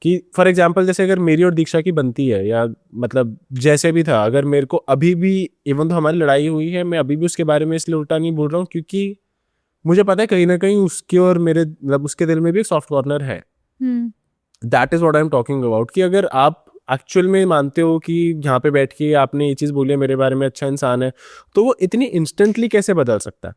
Speaker 1: कि फॉर एग्जाम्पल जैसे अगर मेरी और दीक्षा की बनती है, या मतलब जैसे भी था, अगर मेरे को अभी भी, इवन तो हमारी लड़ाई हुई है, मैं अभी भी उसके बारे में इसलिए उल्टा नहीं बोल रहा हूँ क्योंकि मुझे पता है कहीं ना कहीं उसके और मेरे, मतलब उसके दिल में भी एक सॉफ्ट कॉर्नर है। That is what I am talking about. कि अगर आप एक्चुअल में मानते हो कि यहाँ पे बैठ के आपने ये चीज़ बोली है मेरे बारे में, अच्छा इंसान है, तो वो इतनी इंस्टेंटली कैसे बदल सकता है?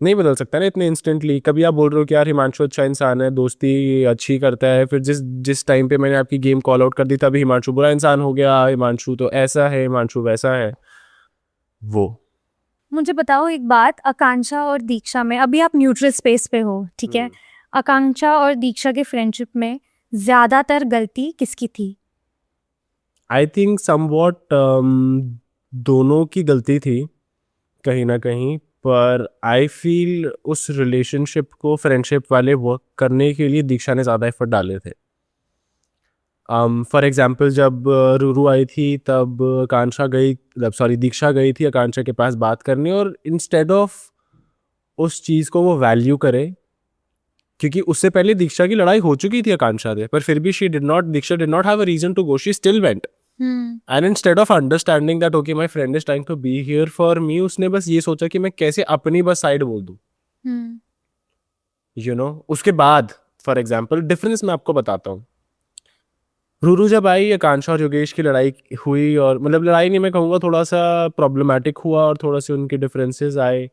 Speaker 1: नहीं बदल सकता ना इतने इंस्टेंटली। कभी आप बोल रहे हो कि यार हिमांशु अच्छा इंसान है, दोस्ती अच्छी करता है, फिर जिस जिस टाइम पे मैंने आपकी गेम कॉल आउट कर दी तभी हिमांशु बुरा इंसान हो गया, हिमांशु तो ऐसा है, हिमांशु वैसा है। वो
Speaker 2: मुझे बताओ एक बात, आकांक्षा और दीक्षा में, अभी आप न्यूट्रल स्पेस पे हो, ठीक है? आकांक्षा और दीक्षा के फ्रेंडशिप में ज्यादातर गलती किसकी थी?
Speaker 1: आई थिंक समवॉट दोनों की गलती थी कहीं ना कहीं। पर आई फील उस रिलेशनशिप को, फ्रेंडशिप वाले वर्क करने के लिए दीक्षा ने ज़्यादा एफर्ट डाले थे। फॉर एग्जाम्पल जब रूरू आई थी तब आकांक्षा गई, सॉरी दीक्षा गई थी आकांक्षा के पास बात करने, और इंस्टेड ऑफ उस चीज़ को वो वैल्यू करे, क्योंकि उससे पहले दीक्षा की लड़ाई हो चुकी थी आकांक्षा से, पर फिर भी Diksha did not have a reason to go, she still went. And instead of understanding that okay my friend is trying to be here for me, उसने बस ये सोचा कि मैं कैसे अपनी बस साइड बोल दूँ, यू नो। उसके बाद फॉर एग्जाम्पल डिफरेंस मैं आपको बताता हूँ। रूरू जब आई, आकांक्षा और योगेश की लड़ाई हुई, और मतलब लड़ाई नहीं मैं कहूँगा, थोड़ा सा प्रॉब्लमेटिक हुआ और थोड़ा से उनके डिफरेंसेस आए।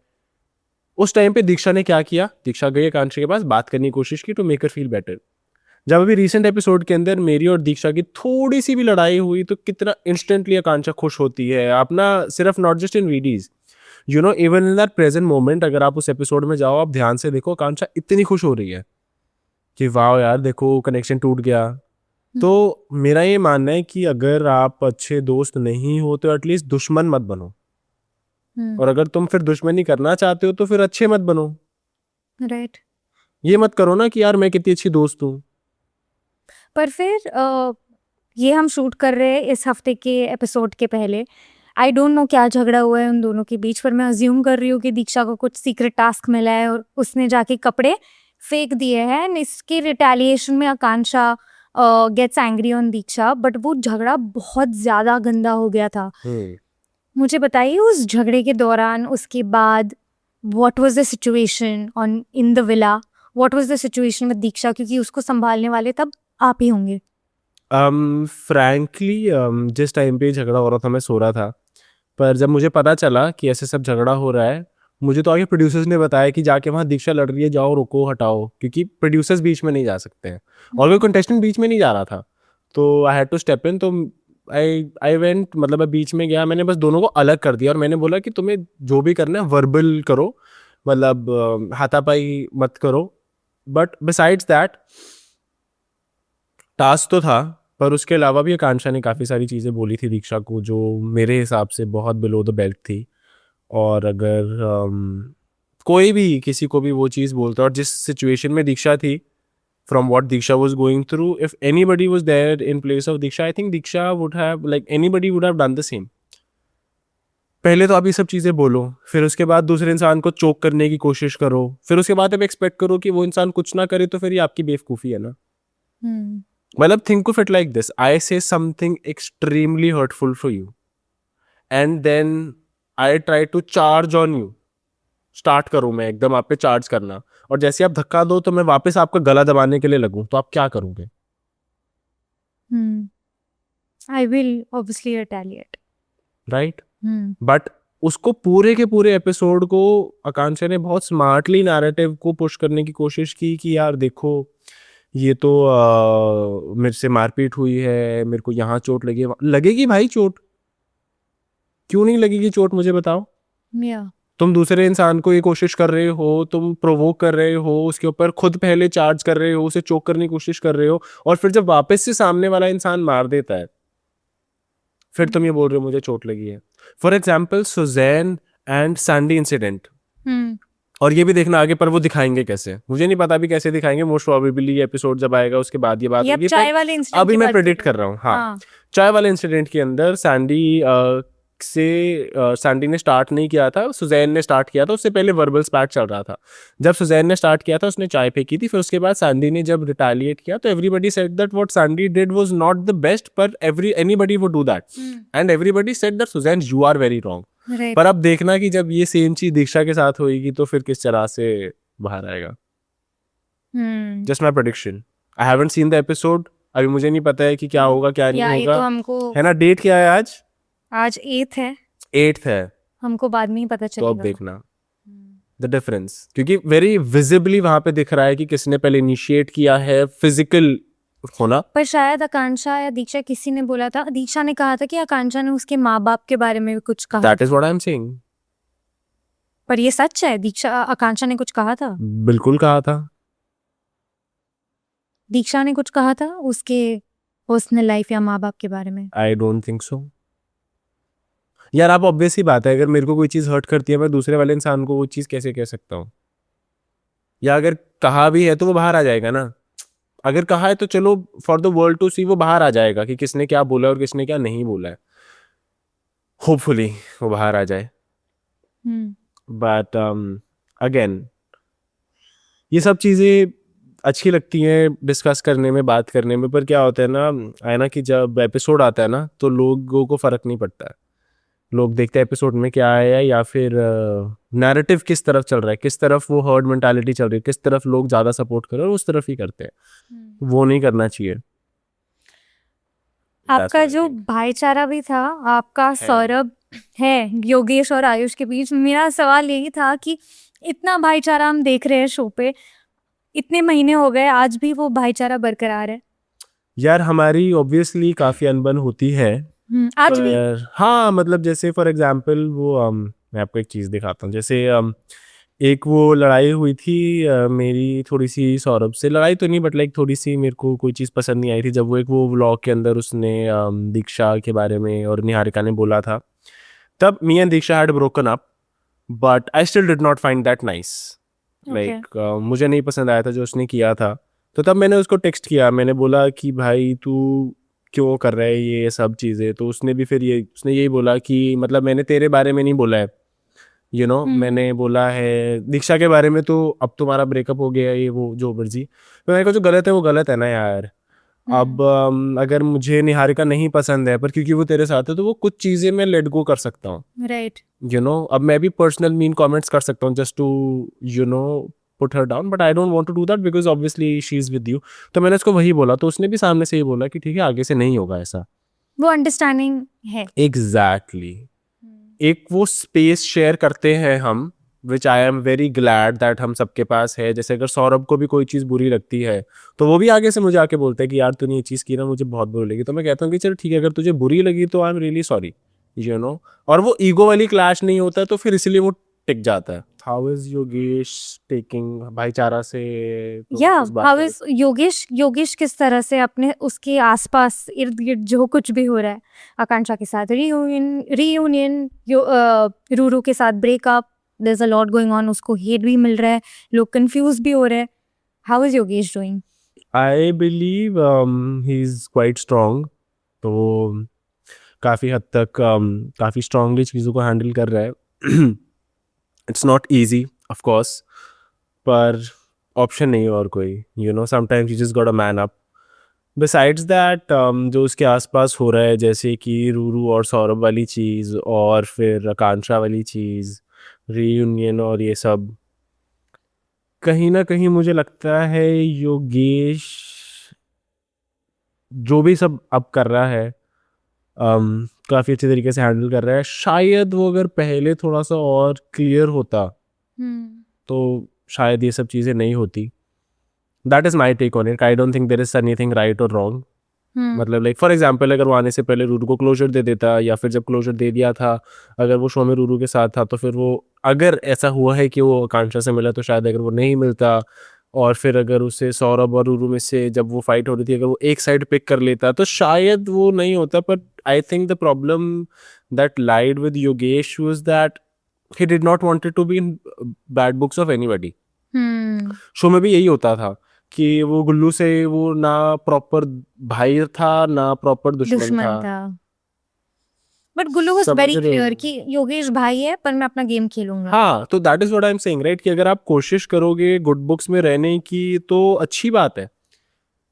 Speaker 1: उस टाइम पे दीक्षा ने क्या किया, दीक्षा गई आकांक्षा के पास, बात करने की कोशिश की to make her feel better. जब अभी रिसेंट एपिसोड के अंदर मेरी और दीक्षा की थोड़ी सी भी लड़ाई हुई तो कितना इंस्टेंटली आकांक्षा खुश होती है अपना, सिर्फ not just in videos, you know, even in that present moment. अगर आप उस एपिसोड में जाओ, आप ध्यान से देखो, आकांक्षा इतनी खुश हो रही है कि वाह यार देखो कनेक्शन टूट गया। तो मेरा ये मानना है कि अगर आप अच्छे दोस्त नहीं हो तो एटलीस्ट दुश्मन मत बनो, और अगर तुम फिर दुश्मनी करना चाहते हो तो फिर अच्छे मत बनो।
Speaker 2: राइट।
Speaker 1: ये मत करो ना कि यार मैं कितनी अच्छी दोस्त हूँ।
Speaker 2: पर फिर ये हम शूट कर रहे हैं इस हफ्ते के एपिसोड के पहले। आई डोंट नो क्या झगड़ा हुआ है उन दोनों के बीच, पर मैं अज्यूम कर रही हूँ कि दीक्षा को कुछ सीक्रेट टास्क मिला है और उसने जाके कपड़े फेंक दिए हैं, एंड इसके रिटेलिएशन में Akanksha gets angry on Diksha, but वो झगड़ा बहुत ज़्यादा गंदा हो गया था। मुझे बताइए उस झगड़े के दौरान, उसके बाद, what was the situation on in the villa, what was the situation with Diksha, क्योंकि उसको संभालने वाले तब आप ही होंगे।
Speaker 1: फ्रैंकली जिस टाइम पे झगड़ा हो रहा था मैं सो रहा था, पर जब मुझे पता चला कि ऐसे सब झगड़ा हो रहा है, मुझे तो आगे प्रोड्यूसर्स ने बताया कि जाके वहाँ दीक्षा लड़ रही है, जाओ रोको हटाओ, क्योंकि प्रोड्यूसर्स बीच में नहीं जा सकते हैं और कोई कंटेस्टेंट बीच में नहीं जा रहा था। तो I had to step in. तो आई वेंट, मतलब मैं बीच में गया, मैंने बस दोनों को अलग कर दिया और मैंने बोला कि तुम्हें जो भी करना है वर्बल करो, मतलब हाथापाई मत करो। बट बिसाइड्स दैट टास्क तो था, पर उसके अलावा भी आकांक्षा ने काफ़ी सारी चीज़ें बोली थी दीक्षा को जो मेरे हिसाब से बहुत बिलो द बेल्ट थी। और अगर कोई भी किसी को भी वो चीज़ बोलता, और जिस सिचुएशन में दीक्षा थी, from what Diksha was going through, if anybody was there in place of Diksha, I think Diksha would have, like anybody would have done the same. पहले तो आप ये सब चीज़ें बोलो, फिर उसके बाद दूसरे इंसान को चोक करने की कोशिश करो, फिर उसके बाद आप एक्सपेक्ट करो कि वो इंसान कुछ ना करे, तो फिर ये आपकी बेवकूफ़ी है ना। मतलब think of it like this, I say something extremely hurtful for you and then I try to charge on you, start करूं मैं एकदम आप पे चार्ज करना, और जैसे आप धक्का दो तो मैं वापस आपका गला दबाने के लिए लगूं, तो आप क्या करोगे?
Speaker 2: I will obviously retaliate.
Speaker 1: Right. But उसको पूरे के पूरे एपिसोड को आकांक्षा ने बहुत स्मार्टली नैरेटिव को पुश करने की कोशिश की कि यार देखो ये तो मेरे से मारपीट हुई है, मेरे को यहाँ चोट लगी है, लगेगी भाई चोट, क्यों नहीं लगेगी चोट मुझे बताओ।
Speaker 2: या
Speaker 1: तुम दूसरे इंसान को ये कोशिश कर रहे हो, तुम प्रोवोक कर रहे हो, उसके ऊपर खुद पहले चार्ज कर रहे हो, उसे चोक करने की कोशिश कर रहे हो, और फिर जब वापस से सामने वाला इंसान मार देता है, फिर तुम ये बोल रहे हो मुझे चोट लगी है। For example Suzanne and Sandy incident,
Speaker 2: hmm
Speaker 1: और ये भी देखना आगे पर वो दिखाएंगे कैसे, मुझे नहीं पता अभी कैसे दिखाएंगे, मोस्ट प्रोबेबली एपिसोड जब आएगा उसके बाद ये बात
Speaker 2: ये आप
Speaker 1: होगी,
Speaker 2: चाय
Speaker 1: पर
Speaker 2: वाले इंसिडेंट
Speaker 1: अभी
Speaker 2: की
Speaker 1: मैं
Speaker 2: बात
Speaker 1: प्रेडिक्ट
Speaker 2: कर
Speaker 1: कर रहा हूँ। हाँ,
Speaker 2: हाँ
Speaker 1: चाय वाले इंसिडेंट के अंदर सैंडी ने स्टार्ट नहीं किया था, सुजैन ने स्टार्ट किया था, उससे पहले वर्बल स्पैट चल रहा था। जब सुजैन ने स्टार्ट किया था उसने चाय फेंकी थी, फिर उसके बाद सैंडी ने जब रिटालिएट किया तो everybody said that what Sandy did was not the best, पर anybody would do that, and everybody said that Suzanne you are very wrong.
Speaker 2: Right
Speaker 1: पर अब देखना कि जब ये सेम चीज दीक्षा के साथ होएगी तो फिर किस तरह से बाहर आएगा। Just my prediction, I haven't seen the episode, अभी मुझे नहीं पता है कि क्या होगा क्या नहीं
Speaker 2: या ये तो
Speaker 1: होगा,
Speaker 2: हमको
Speaker 1: है ना। डेट क्या है आज?
Speaker 2: आज 8th है,
Speaker 1: 8th है,
Speaker 2: हमको बाद में ही पता
Speaker 1: तो अब
Speaker 2: चलेगा।
Speaker 1: देखना द डिफरेंस, क्योंकि वेरी विजिबली वहां पे दिख रहा है कि किसने पहले इनिशिएट किया है फिजिकल होना।
Speaker 2: पर शायद आकांक्षा या दीक्षा किसी ने बोला था, दीक्षा ने कहा था कि आकांक्षा ने उसके माँ बाप के बारे में भी कुछ कहा,
Speaker 1: that is what I am saying.
Speaker 2: पर ये सच है? दीक्षा आकांक्षा ने कुछ कहा था,
Speaker 1: बिल्कुल कहा था।
Speaker 2: दीक्षा ने कुछ कहा था उसके पर्सनल लाइफ या माँ बाप के बारे में?
Speaker 1: आई डोंट थिंक सो। यार आप ऑब्वियस ही बात है, अगर मेरे को कोई चीज हर्ट करती है मैं दूसरे वाले इंसान को वो चीज कैसे कह सकता हूँ, या अगर कहा भी है तो वो बाहर आ जाएगा ना। अगर कहा है तो चलो फॉर द वर्ल्ड टू सी वो बाहर आ जाएगा कि किसने क्या बोला और किसने क्या नहीं बोला है, होपफुली वो बाहर आ जाए। बट अगेन ये सब चीज़ें अच्छी लगती हैं डिस्कस करने में, बात करने में, पर क्या होता है ना, है ना कि जब एपिसोड आता है ना तो लोगों को फ़र्क नहीं पड़ता है। लोग देखते हैं एपिसोड में क्या आया है, या फिर नैरेटिव किस तरफ चल रहा है, किस तरफ वो हर्ड मेंटालिटी चल रही है, किस तरफ लोग ज़्यादा सपोर्ट कर रहे हैं, उस तरफ ही करते हैं। वो नहीं करना चाहिए। That's
Speaker 2: आपका
Speaker 1: what I
Speaker 2: जो
Speaker 1: think.
Speaker 2: भाईचारा भी था, आपका
Speaker 1: है।
Speaker 2: सौरभ है योगेश और आयुष के बीच, मेरा सवाल यही था कि इतना भाईचारा हम देख रहे हैं शो पे, इतने महीने हो गए, आज भी वो भाईचारा बरकरार है?
Speaker 1: यार हमारी ऑब्वियसली काफ़ी अनबन होती है,
Speaker 2: आज भी?
Speaker 1: पर हाँ मतलब जैसे फॉर एग्जांपल वो मैं आपको एक चीज़ दिखाता हूँ। जैसे एक वो लड़ाई हुई थी मेरी थोड़ी सी सौरभ से, लड़ाई तो नहीं बट लाइक थोड़ी सी मेरे को कोई चीज़ पसंद नहीं आई थी, जब वो एक वो व्लॉग के अंदर उसने दीक्षा के बारे में और निहारिका ने बोला था, तब me and Diksha had broken up, but I still did not find that nice. Like मुझे नहीं पसंद आया था जो उसने किया था, तो तब मैंने उसको टेक्स्ट किया, मैंने बोला कि भाई तू क्यों कर रहा है ये सब चीज़ें, तो उसने भी फिर उसने यही बोला कि मतलब मैंने तेरे बारे में नहीं बोला है, मैंने बोला है दीक्षा के बारे में, तो अब तुम्हारा ब्रेकअप हो गया ये वो जो मर्जी, तो मेरे को जो गलत है वो गलत है ना यार। अब अगर मुझे निहारिका नहीं पसंद है पर क्योंकि वो तेरे साथ है तो वो कुछ चीज़ें मैं लेट गो कर सकता हूँ,
Speaker 2: राइट।
Speaker 1: अब मैं भी पर्सनल मीन कमेंट्स कर सकता हूँ just to put her down, but I don't want to do that because obviously she is with you. तो मैंने उसको वही बोला, तो उसने भी सामने से ही बोला कि ठीक है आगे से नहीं होगा ऐसा।
Speaker 2: वो अंडरस्टैंडिंग है।
Speaker 1: एग्जैक्टली एक वो स्पेस शेयर करते हैं हम, which I am very glad that हम सबके पास है। जैसे अगर सौरभ को भी कोई चीज़ बुरी लगती है तो वो भी आगे से मुझे आके बोलता है कि यार तूने ये चीज़ की ना मुझे बहुत बुरी लगी, तो मैं कहता हूँ कि चल ठीक है अगर तुझे बुरी लगी तो आई एम रियली सॉरी, और वो ईगो वाली क्लैश नहीं होता, तो फिर इसलिए वो टिक जाता है। हाउ इज योगेश टेकिंग भाईचारा से? तो
Speaker 2: या
Speaker 1: उस बात
Speaker 2: हाउ
Speaker 1: पे-
Speaker 2: इज योगेश किस तरह से अपने उसके आसपास इर्द गिर्द जो कुछ भी हो रहा है, आकांक्षा के साथ रीयूनियन, रूरू के साथ breakup, there is a lot going on, उसको हेट भी मिल रहा है, लोग कंफ्यूज भी हो रहे हैं, how is Yogesh doing?
Speaker 1: I believe he is quite strong, तो काफ़ी हद तक काफ़ी स्ट्रांगली चीज़ों को हैंडल कर रहा है। It's not easy of course, पर ऑप्शन नहीं है और कोई, sometimes you just got a man up. Besides that जो उसके आसपास हो रहा है जैसे कि रूरू और सौरभ वाली चीज़, और फिर आकांक्षा वाली चीज़, रीयूनियन और ये सब, कहीं ना कहीं मुझे लगता है योगेश जो भी सब अब कर रहा है काफ़ी अच्छे तरीके से हैंडल कर रहा है। शायद वो अगर पहले थोड़ा सा और क्लियर होता तो शायद ये सब चीज़ें नहीं होती। That is my take on it. I don't think there is anything right और रॉन्ग। मतलब लाइक फॉर एग्जाम्पल अगर वो आने से पहले रूरू को क्लोजर दे देता, या फिर जब क्लोजर दे दिया था अगर वो शो में रूरू के साथ था, तो फिर वो अगर ऐसा हुआ है कि वो आकांक्षा से मिला तो शायद अगर वो नहीं मिलता, और फिर अगर उसे सौरभ और रूरू में से जब वो फाइट हो रही थी अगर वो एक साइड पिक कर लेता तो शायद वो नहीं होता। But I think the problem that lied with Yogesh was that he did not wanted to be in bad books of anybody. Show में भी यही होता था कि वो गुल्लू से वो ना प्रॉपर भाई था ना प्रॉपर दुश्मन था।
Speaker 2: बट गुल्लू वाज
Speaker 1: समझ
Speaker 2: वेरी
Speaker 1: रहे हो?
Speaker 2: क्लियर कि योगेश भाई है पर मैं अपना गेम खेलूंगा।
Speaker 1: हाँ, तो that is what I am saying right, कि अगर आप कोशिश करोगे गुड बुक्स में रहने की तो अच्छी बात है,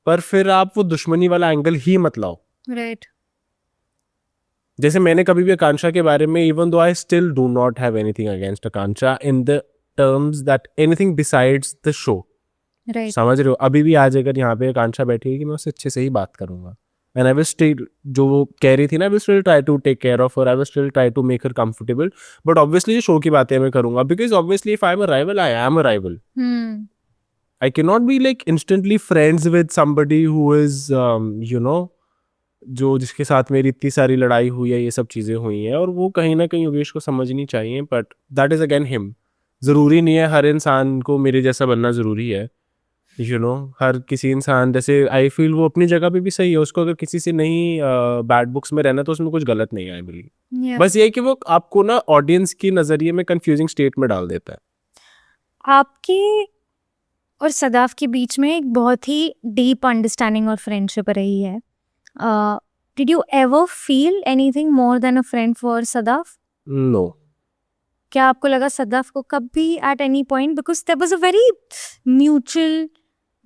Speaker 1: पर फिर आप वो दुश्मनी वाला एंगल ही मत लाओ।
Speaker 2: राइट।
Speaker 1: जैसे मैंने कभी भी आकांक्षा के बारे में, even though I still do not have anything against Akanksha in the terms that anything besides the show.
Speaker 2: Right.
Speaker 1: समझ रहे हो? अभी भी आज अगर यहाँ पे आकांक्षा बैठी है कि मैं उससे अच्छे से ही बात करूंगा, एंड आई विल स्टिल, जो वो कह रही थी ना, I will still try to take care of her, I will still try to make her comfortable. But obviously show की बातें मैं करूंगा, because obviously if I am a rival I am a rival. I cannot be like instantly friends with somebody who is you know, जो जिसके साथ मेरी इतनी सारी लड़ाई हुई है, ये सब चीज़ें हुई हैं, और वो कहीं ना कहीं योगेश को समझनी चाहिए। But that is again him. ज़रूरी नहीं है हर इंसान को मेरे जैसा बनना ज़रूरी है। यू नो, हर किसी इंसान, जैसे आई फील वो अपनी जगह पे भी सही है, उसको अगर किसी से नहीं बैड बुक्स में रहना तो उसमें कुछ गलत नहीं है, आई बिलीव। बस ये है कि वो आपको ना ऑडियंस की नज़रिए में कंफ्यूजिंग स्टेट में डाल देता है।
Speaker 2: आपकी और सदाफ के बीच में एक बहुत ही डीप अंडरस्टैंडिंग और फ्रेंडशिप रही है। Did you ever feel anything more than a friend for Sadaf?
Speaker 1: No.
Speaker 2: क्या आपको लगा सदाफ को कभी at any point, because there was a very mutual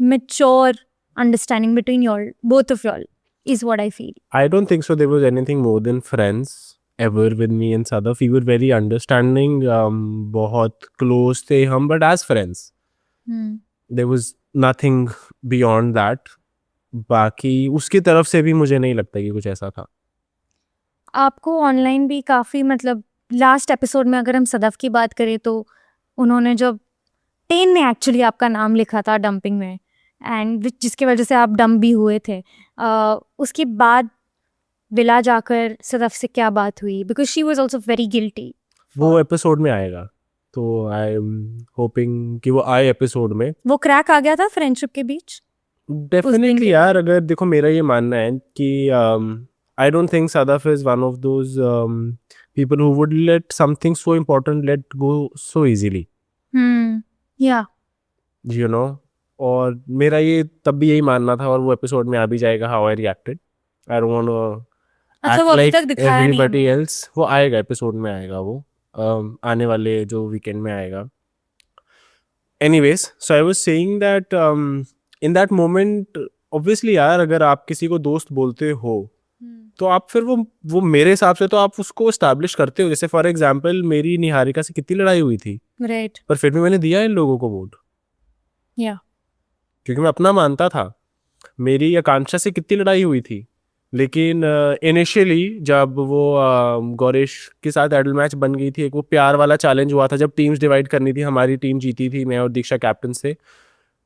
Speaker 2: mature understanding between your both of your, is what I feel.
Speaker 1: I don't think so. There was anything more than friends ever with me and Sadaf. We were very understanding. बहुत close थे हम, but as friends. There was nothing beyond that. बाकी उसकी तरफ से भी मुझे नहीं लगता कि कुछ ऐसा था।
Speaker 2: आपको ऑनलाइन भी काफ़ी, मतलब लास्ट एपिसोड में अगर हम सदफ की बात करें तो उन्होंने जब टेन ने एक्चुअली आपका नाम लिखा था डंपिंग में, एंड जिसकी वजह से आप डंप भी हुए थे, उसके बाद विला जाकर सदफ से क्या बात हुई? Because she was also very guilty.
Speaker 1: वो एपिसोड में आएगा, तो आई एम होपिंग कि वो आए एपिसोड में।
Speaker 2: वो क्रैक आ गया था फ्रेंडशिप के बीच?
Speaker 1: डेफिनेटली यार, अगर देखो मेरा ये मानना है कि I don't think Sadaf is one of those people who would let something so important let go so easily,
Speaker 2: या
Speaker 1: you know। और मेरा ये तब भी यही मानना था, और वो एपिसोड में आ भी जाएगा, how I reacted. I don't want to
Speaker 2: अच्छा, वो
Speaker 1: act
Speaker 2: अभी
Speaker 1: like
Speaker 2: तक दिखाया नहीं
Speaker 1: everybody
Speaker 2: हमें।
Speaker 1: else. वो आएगा, एपिसोड में आएगा वो, आने वाले जो वीकेंड में आएगा। Anyways, so I was saying that in that moment, obviously यार, अगर आप किसी को दोस्त बोलते हो तो आप फिर वो मेरे हिसाब से तो आप उसको एस्टैब्लिश करते हो। जैसे फॉर एग्जांपल मेरी निहारिका से कितनी लड़ाई हुई थी,
Speaker 2: राइट।
Speaker 1: पर फिर भी मैंने दिया इन लोगों को वोट,
Speaker 2: या
Speaker 1: क्योंकि मैं अपना मानता था। मेरी आकांक्षा से कितनी लड़ाई हुई थी, लेकिन इनिशियली जब वो गौरेश के साथ आइडल मैच बन गई थी, एक वो प्यार वाला चैलेंज हुआ था जब टीम्स डिवाइड करनी थी, हमारी टीम जीती थी, मैं और दीक्षा कैप्टन से,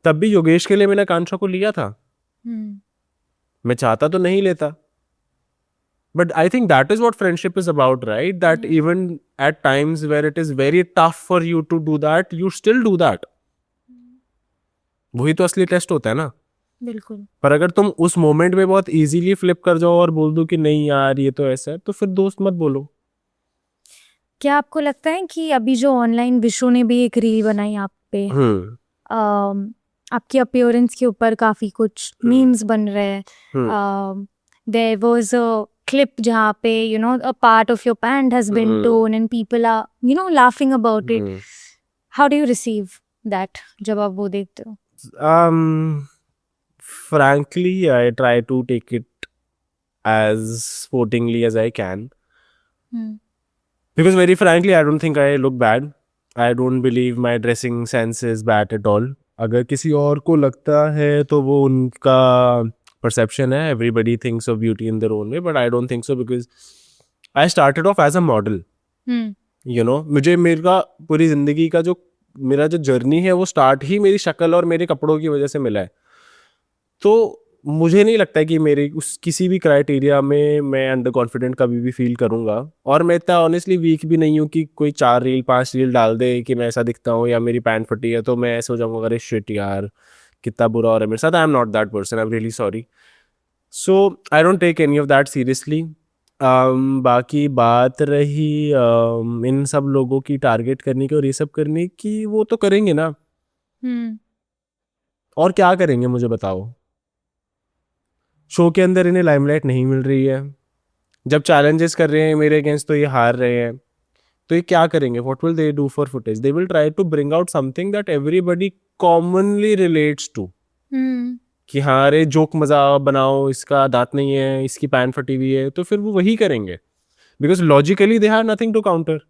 Speaker 1: तब भी योगेश के लिए मैंने आकांक्षा को लिया था। मैं चाहता तो नहीं लेता, but I think that is what friendship is about, right? That even at times where it is very tough for you to do that, you still do that. वही तो असली टेस्ट होता है ना।
Speaker 2: बिल्कुल।
Speaker 1: पर अगर तुम उस मोमेंट में बहुत इजीली फ्लिप कर जाओ और बोल दो कि नहीं यार ये तो ऐसा है, तो फिर दोस्त मत बोलो।
Speaker 2: क्या आपको लगता है कि अभी जो ऑनलाइन विशु ने भी एक रील बनाई आप पे, आपकी अपीयरेंस के ऊपर काफी कुछ मीम्स बन रहे हैं, देयर वाज अ क्लिप जहाँ पे you know a part of your pant has been torn and people are you know laughing about it. How do you receive that जब आप वो देखते हो?
Speaker 1: Frankly, I try to take it as sportingly as I can. Because very frankly, I don't think I look bad. I don't believe my dressing sense is bad at all. अगर किसी और को लगता है तो वो उनका perception है. Everybody thinks of beauty in their own way, but I don't think so, because I started off as a model, you know, मुझे मेरा पूरी ज़िंदगी का जो मेरा जो जर्नी है वो स्टार्ट ही मेरी शक्ल और मेरे कपड़ों की वजह से मिला है। तो मुझे नहीं लगता है कि मेरे उस किसी भी क्राइटेरिया में मैं अंडर कॉन्फिडेंट कभी भी फील करूंगा। और मैं इतना ऑनेस्टली वीक भी नहीं हूँ कि कोई 4 रील 5 रील डाल दे कि मैं ऐसा दिखता हूँ या मेरी पैंट फटी है तो मैं ऐसे हो जाऊंगा, अरे शिट यार कितना बुरा हो रहा है मेरे साथ। I am not that person, I am really sorry. So I don't take any of that seriously. बाकी बात रही इन सब लोगों की टारगेट करने की और ये सब करने की, वो तो करेंगे ना, और क्या करेंगे मुझे बताओ। शो के अंदर इन्हें लाइमलाइट नहीं मिल रही है, जब चैलेंजेस कर रहे हैं मेरे अगेंस्ट तो ये हार रहे हैं, तो ये क्या करेंगे? What will they do for footage? They will try to bring out something that everybody commonly relates to, कि हाँ अरे जोक मजा बनाओ, इसका दांत नहीं है, इसकी पैंट फटी हुई है, तो फिर वो वही करेंगे because logically they have nothing to counter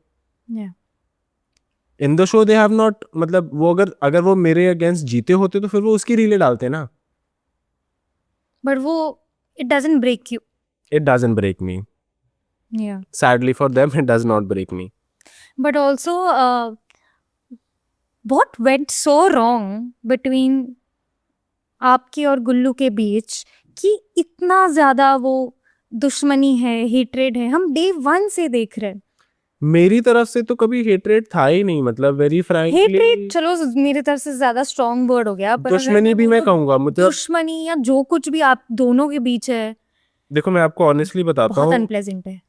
Speaker 1: in the show. They have not, मतलब वो अगर अगर वो मेरे अगेंस्ट जीते होते तो फिर वो उसकी रीले डालते ना।
Speaker 2: बट वो it doesn't break you.
Speaker 1: It doesn't break me,
Speaker 2: yeah
Speaker 1: sadly for them it does not break me.
Speaker 2: But also what went so wrong between आपके और गुल्लू के बीच कि इतना ज्यादा वो दुश्मनी है, हेट्रेड है? हम डे 1 से देख रहे हैं।
Speaker 1: मेरी तरफ से तो कभी हेटरेट था ही नहीं, मतलब वेरी फ्रैंकली।
Speaker 2: हेट्रेड चलो मेरी तरफ से ज्यादा स्ट्रॉन्ग वर्ड हो गया, पर अगर
Speaker 1: दुश्मनी भी
Speaker 2: बोलूं
Speaker 1: मैं
Speaker 2: तो
Speaker 1: कहूंगा, मतलब
Speaker 2: दुश्मनी या जो कुछ भी आप दोनों के बीच है
Speaker 1: देखो मैं आपको ऑनेस्टली बताता
Speaker 2: बहुत
Speaker 1: हूँ।
Speaker 2: अनप्लेजेंट है।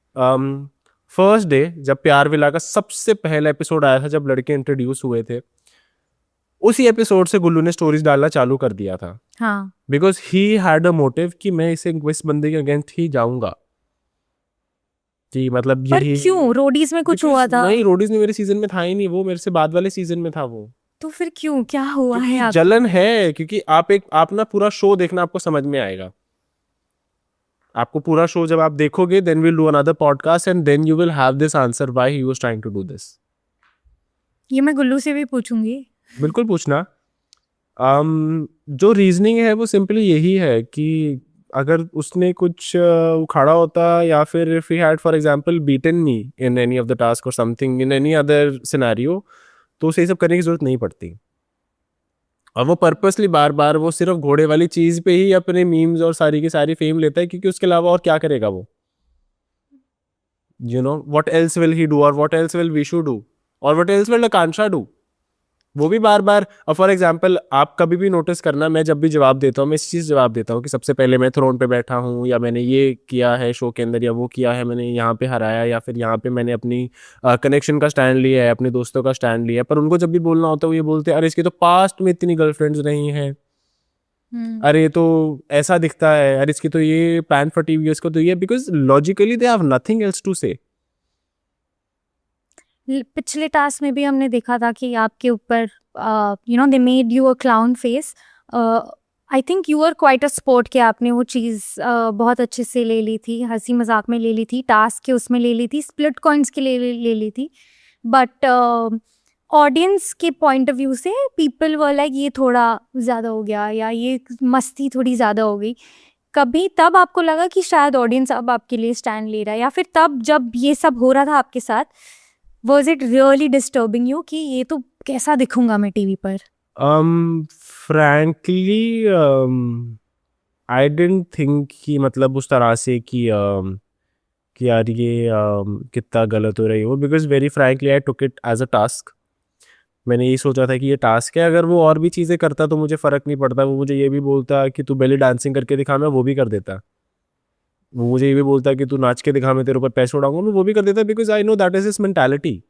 Speaker 1: फर्स्ट डे जब प्यार विला का सबसे पहला एपिसोड आया था, जब लड़के इंट्रोड्यूस हुए थे, उसी एपिसोड से गुल्लू ने स्टोरीज डालना चालू कर दिया था,
Speaker 2: हाँ
Speaker 1: because he had a motive कि मैं इस बंदे के अगेंस्ट ही जाऊंगा, कि मतलब
Speaker 2: पर
Speaker 1: यही।
Speaker 2: क्यों रोडीज में कुछ हुआ था?
Speaker 1: नहीं, रोडीज में मेरे सीजन में था ही नहीं, वो मेरे से बाद वाले सीजन में था वो।
Speaker 2: तो फिर क्यों, क्या हुआ है
Speaker 1: क्योंकि
Speaker 2: आप?
Speaker 1: जलन है, क्योंकि आप ना पूरा शो देखना, आपको समझ में आएगा। आपको पूरा शो जब आप देखोगे, then will do another podcast and then you will have this answer why he was trying to do this.
Speaker 2: ये मैं गुल्लू से भी पूछूंगी।
Speaker 1: बिल्कुल पूछना। जो रीजनिंग है वो सिंपली यही है कि अगर उसने कुछ उखाड़ा होता, या फिर if he had for example beaten me in any of the task or something in any other scenario, तो उसे ये सब करने की जरूरत नहीं पड़ती। और वो पर्पसली बार बार वो सिर्फ घोड़े वाली चीज पे ही अपने मीम्स और सारी की सारी फेम लेता है, क्योंकि उसके अलावा और क्या करेगा वो? You know what else will he do, और what else will Vishu do, और what else will Akanksha do? वो भी बार बार। और फॉर एग्जाम्पल आप कभी भी नोटिस करना, मैं जब भी जवाब देता हूँ मैं इस चीज़ जवाब देता हूँ कि सबसे पहले मैं थ्रोन पे बैठा हूँ, या मैंने ये किया है शो के अंदर, या वो किया है, मैंने यहाँ पे हराया, या फिर यहाँ पे मैंने अपनी कनेक्शन का स्टैंड लिया है, अपने दोस्तों का स्टैंड लिया है। पर उनको जब भी बोलना होता है वो ये बोलते हैं, अरे इसकी तो पास्ट में इतनी गर्लफ्रेंड्स नहीं है, अरे ये तो ऐसा दिखता है, अरे इसकी तो ये पैंट फटी हुई है, इसको तो ये, because logically they have nothing else to say.
Speaker 2: पिछले टास्क में भी हमने देखा था कि आपके ऊपर you know they made you a clown face. I think you are quite a sport कि आपने वो चीज़ बहुत अच्छे से ले ली थी, हंसी मजाक में ले ली थी, टास्क के उसमें ले ली थी, स्प्लिट कॉइन्स के ले ली थी। बट ऑडियंस के पॉइंट ऑफ व्यू से पीपल वर लाइक ये थोड़ा ज़्यादा हो गया, या ये मस्ती थोड़ी ज़्यादा हो गई। कभी तब आपको लगा कि शायद ऑडियंस अब आपके लिए स्टैंड ले रहा है, या फिर तब जब ये सब हो रहा था आपके साथ was it really disturbing you कि ये तो कैसा दिखूंगा मैं टीवी पर?
Speaker 1: फ्रैंकली आई डिडंट थिंक कि मतलब उस तरह से कि यार ये कितना गलत हो रही हो, because very frankly I took it as a task. मैंने यही सोचा था कि ये टास्क है, अगर वो और भी चीज़ें करता तो मुझे फ़र्क नहीं पड़ता। वो मुझे ये भी बोलता कि तू बेली डांसिंग करके दिखा, मैं वो भी कर देता। वो मुझे ये भी बोलता कि तू नाच के दिखा, मैं तेरे ऊपर पैसे उड़ाऊंगा, मैं वो भी कर देता, because I know that is his mentality.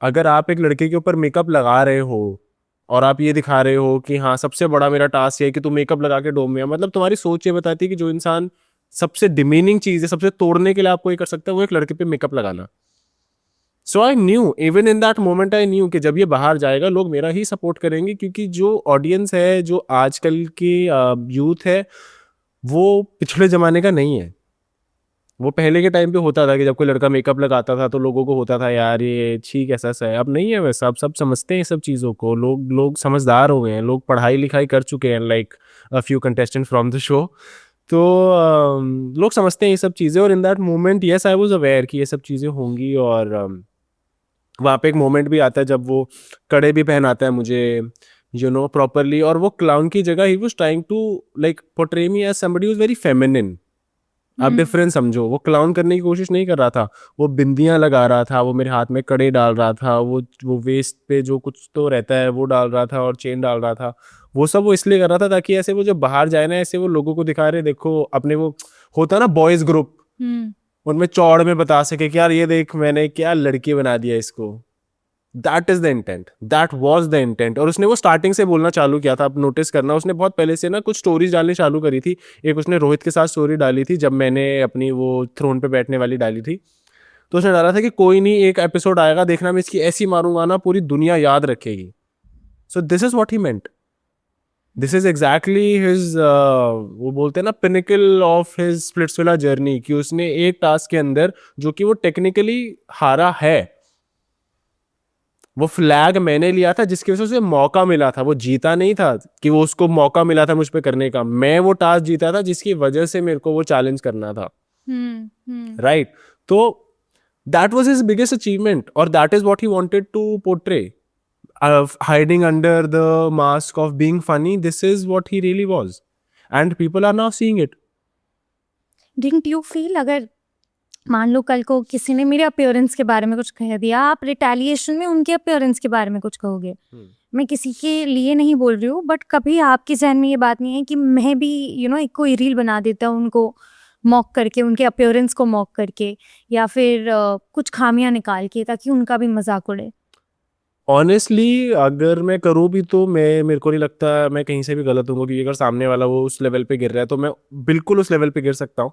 Speaker 1: अगर आप एक लड़के के ऊपर मेकअप लगा रहे हो और आप ये दिखा रहे हो कि हाँ सबसे बड़ा मेरा टास्क है कि तू मेकअप लगा के डोम में, मतलब तुम्हारी सोच ये बताती है कि जो इंसान सबसे डिमीनिंग चीज़ है, सबसे तोड़ने के लिए आपको ये कर सकता है, वो एक लड़के पे मेकअप लगाना। So I knew, even in that moment I knew कि जब ये बाहर जाएगा लोग मेरा ही सपोर्ट करेंगे, क्योंकि जो ऑडियंस है, जो आजकल की यूथ है, वो पिछले ज़माने का नहीं है। वो पहले के टाइम पे होता था कि जब कोई लड़का मेकअप लगाता था तो लोगों को होता था यार ये ठीक ऐसा सा है। अब नहीं है वैसा, अब सब समझते हैं सब चीज़ों को, लोग समझदार हो गए हैं, लोग पढ़ाई लिखाई कर चुके हैं, like a few contestant from the show. तो लोग समझते हैं ये सब चीज़ें, और इन that moment yes I was aware कि ये सब चीज़ें होंगी। और वहाँ पे एक मोमेंट भी आता है जब वो कड़े भी पहनाता है मुझे, प्रॉपरली, और वो क्लाउन की जगह ही was trying to like portray me as somebody who is very feminine. आप डिफरेंस समझो, वो क्लाउन करने की कोशिश नहीं कर रहा था, वो बिंदियां लगा रहा था, वो मेरे हाथ में कड़े डाल रहा था, वो वेस्ट पे जो कुछ तो रहता है वो डाल रहा था, और चेन डाल रहा था। वो सब वो इसलिए कर रहा था ताकि ऐसे वो जब बाहर जाए ना, ऐसे वो लोगों को दिखा रहे, देखो अपने वो होता ना बॉयज ग्रुप, उनमें चौड़ में बता सके कि यार ये देख मैंने क्या लड़की बना दिया इसको। That is the intent, that was the intent. और उसने वो स्टार्टिंग से बोलना चालू किया था, आप नोटिस करना, उसने बहुत पहले से ना कुछ स्टोरीज डालनी चालू करी थी। एक उसने रोहित के साथ स्टोरी डाली थी जब मैंने अपनी वो थ्रोन पे बैठने वाली डाली थी, तो उसने डाला था कि कोई नहीं, एक एपिसोड आएगा देखना, मैं इसकी ऐसी मारूंगा ना पूरी दुनिया याद रखेगी। So this is what he meant, this is exactly his, वो बोलते हैं ना pinnacle of his Splitsvilla journey, कि उसने एक टास्क के अंदर जो कि वो टेक्निकली हारा है, वो फ्लैग मैंने लिया था जिसकी वजह से उसे मौका मिला था, वो जीता नहीं था कि वो उसको मौका मिला था मुझ पे करने का, मैं वो टास्क जीता था जिसकी वजह से मेरे को वो चैलेंज करना था। राइट? तो that was his biggest achievement, और that is what he wanted to portray, hiding under the mask of being funny, this is what he really was, and people are now seeing it.
Speaker 2: Didn't you feel, अगर मान लो कल को किसी ने मेरे appearance के बारे में कुछ कह दिया, आप रिटेलिएशन में उनके अपीयरेंस के बारे में कुछ कहोगे? मैं किसी के लिए नहीं बोल रही हूँ, बट कभी आपके जहन में ये बात नहीं है कि मैं भी एक कोई रील बना देता हूँ उनको मॉक करके, उनके अपीयरेंस को मॉक करके, या फिर कुछ खामियां निकाल के, ताकि उनका भी मजाक उड़े?
Speaker 1: ऑनेस्टली अगर मैं करूँ भी तो मेरे को नहीं लगता मैं कहीं से भी गलत हूँ, क्योंकि अगर सामने वाला वो उस लेवल पे गिर रहा है तो मैं बिल्कुल उस लेवल पे गिर सकता हूँ।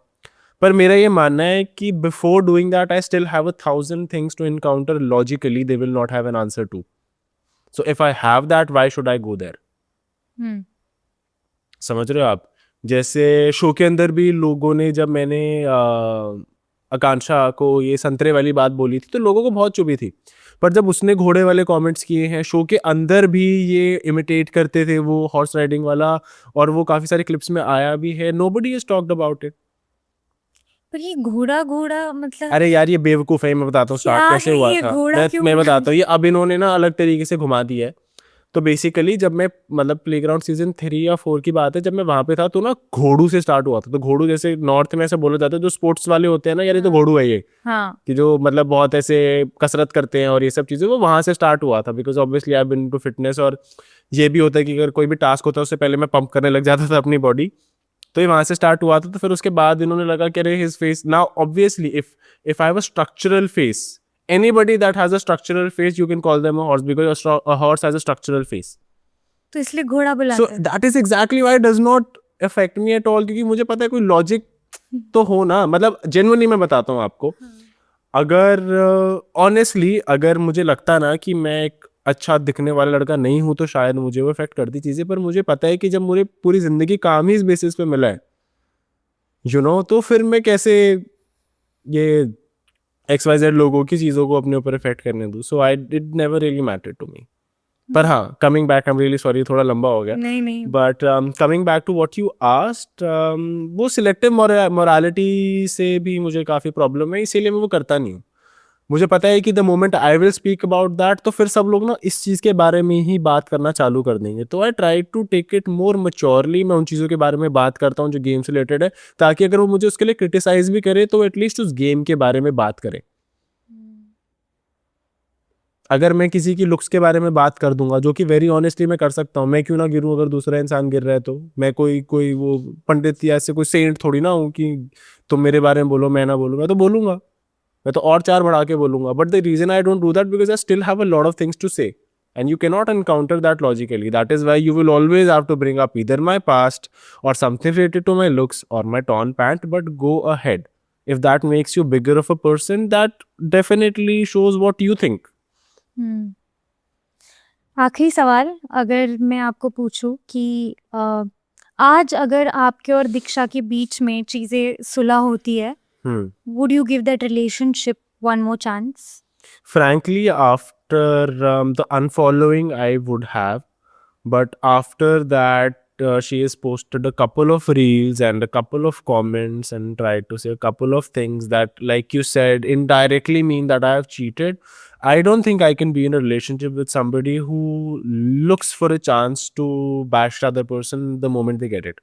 Speaker 1: पर मेरा ये मानना है कि before doing that I still have 1,000 things to encounter logically they will not have an answer to. So if I have that why should I go there? समझ रहे हो आप? जैसे शो के अंदर भी लोगों ने, जब मैंने आकांक्षा को ये संतरे वाली बात बोली थी तो लोगों को बहुत चुभी थी, पर जब उसने घोड़े वाले कमेंट्स किए हैं, शो के अंदर भी ये इमिटेट करते थे वो हॉर्स राइडिंग वाला, और वो काफी सारे क्लिप्स में आया भी है, nobody is talked about it.
Speaker 2: पर ये घोड़ा घोड़ा मतलब
Speaker 1: अरे यार ये बेवकूफ है, मैं बताता हूँ स्टार्ट
Speaker 2: क्या
Speaker 1: कैसे
Speaker 2: है
Speaker 1: हुआ
Speaker 2: ये
Speaker 1: था।
Speaker 2: घोड़ा
Speaker 1: मैं
Speaker 2: क्यों
Speaker 1: मैं
Speaker 2: बना
Speaker 1: बताता हूँ, ये अब इन्होंने ना अलग तरीके से घुमा दिया है। तो बेसिकली जब मैं, मतलब प्लेग्राउंड सीजन 3 या 4 की बात है, जब मैं वहां पे था तो ना घोड़ू से स्टार्ट हुआ था। तो घोड़ू जैसे नॉर्थ में ऐसे बोला जाता है, जो स्पोर्ट्स वाले होते हैं ना, यार ये तो घोड़ू है ये,
Speaker 2: हाँ
Speaker 1: कि जो मतलब बहुत ऐसे कसरत करते हैं और ये सब चीजें, वो वहां से स्टार्ट हुआ था। Because obviously I been to fitness, और ये भी होता है कि अगर कोई भी टास्क होता है उससे पहले मैं पंप करने लग जाता था अपनी बॉडी, तो ये वहां से स्टार्ट हुआ था। तो फिर उसके बाद इन्होंने लगा कि अरे his face now, obviously if I have a structural face, anybody that has a structural face you can call them a horse, because a horse has a structural face.
Speaker 2: तो इसलिए घोड़ा
Speaker 1: So
Speaker 2: बुलाते हैं।
Speaker 1: that is exactly why it does not affect me at all, क्योंकि मुझे पता है कोई लॉजिक तो हो ना, मतलब जेन्युइनली मैं बताता हूँ आपको, अगर ऑनेस्टली अगर मुझे लगता ना कि मैं एक अच्छा दिखने वाला लड़का नहीं हूं तो शायद मुझे वो इफेक्ट करती चीजें, पर मुझे पता है कि जब मुझे पूरी जिंदगी काम ही इस बेसिस पे मिला है, तो फिर मैं कैसे ये XYZ लोगों की चीज़ों को अपने ऊपर इफेक्ट करने दूँ। So I did never really matter to me. पर हाँ, coming back, I am really sorry, थोड़ा लंबा हो गया,
Speaker 2: नहीं नहीं
Speaker 1: but coming back to what you asked, वो सिलेक्टिव मोरालिटी से भी मुझे काफ़ी प्रॉब्लम है, इसीलिए मैं वो करता नहीं हूँ। मुझे पता है कि the moment I will speak about that, तो फिर सब लोग ना इस चीज़ के बारे में ही बात करना चालू कर देंगे। तो I try to take it more maturely, मैं उन चीज़ों के बारे में बात करता हूँ जो गेम से रिलेटेड है, ताकि अगर वो मुझे उसके लिए क्रिटिसाइज भी करे तो एटलीस्ट उस गेम के बारे में बात करें। अगर मैं किसी की लुक्स के बारे में बात कर दूंगा, जो कि वेरी ऑनेस्टली मैं कर सकता हूँ, मैं क्यों ना गिरूं अगर दूसरा इंसान गिर रहा है, तो मैं कोई वो पंडित या ऐसे कोई सेंट थोड़ी ना हूँ कि तुम मेरे बारे में बोलो मैं ना बोलूँ। मैं तो बोलूंगा, मैं तो और 4 बढ़ा के बोलूंगा, but the reason I don't do that because I still have a lot of things to say, and you cannot encounter that logically. That is why you will always have to bring up either my past or something related to my looks or my torn pant, but go ahead. If that makes you bigger of a person, that definitely shows what you think.
Speaker 2: आखिरी सवाल, अगर मैं आपको पूछूं कि आज अगर आपके और दीक्षा के बीच में चीजें सुलह होती है, would you give that relationship one more chance?
Speaker 1: Frankly, after the unfollowing, I would have, but after that, she has posted a couple of reels and a couple of comments and tried to say a couple of things that, like you said, indirectly mean that I have cheated. I don't think I can be in a relationship with somebody who looks for a chance to bash the other person the moment they get it.